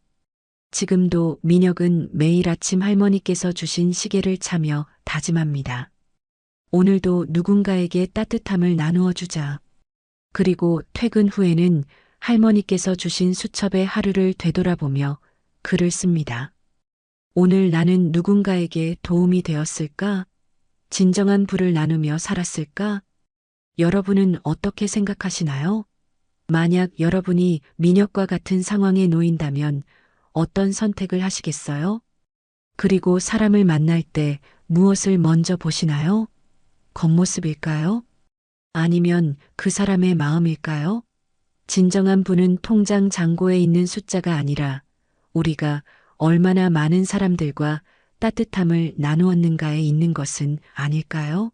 지금도 민혁은 매일 아침 할머니께서 주신 시계를 차며 다짐합니다. 오늘도 누군가에게 따뜻함을 나누어 주자. 그리고 퇴근 후에는 할머니께서 주신 수첩의 하루를 되돌아보며 글을 씁니다. 오늘 나는 누군가에게 도움이 되었을까? 진정한 부를 나누며 살았을까? 여러분은 어떻게 생각하시나요? 만약 여러분이 민혁과 같은 상황에 놓인다면 어떤 선택을 하시겠어요? 그리고 사람을 만날 때 무엇을 먼저 보시나요? 겉모습일까요? 아니면 그 사람의 마음일까요? 진정한 부는 통장 잔고에 있는 숫자가 아니라 우리가 얼마나 많은 사람들과 따뜻함을 나누었는가에 있는 것은 아닐까요?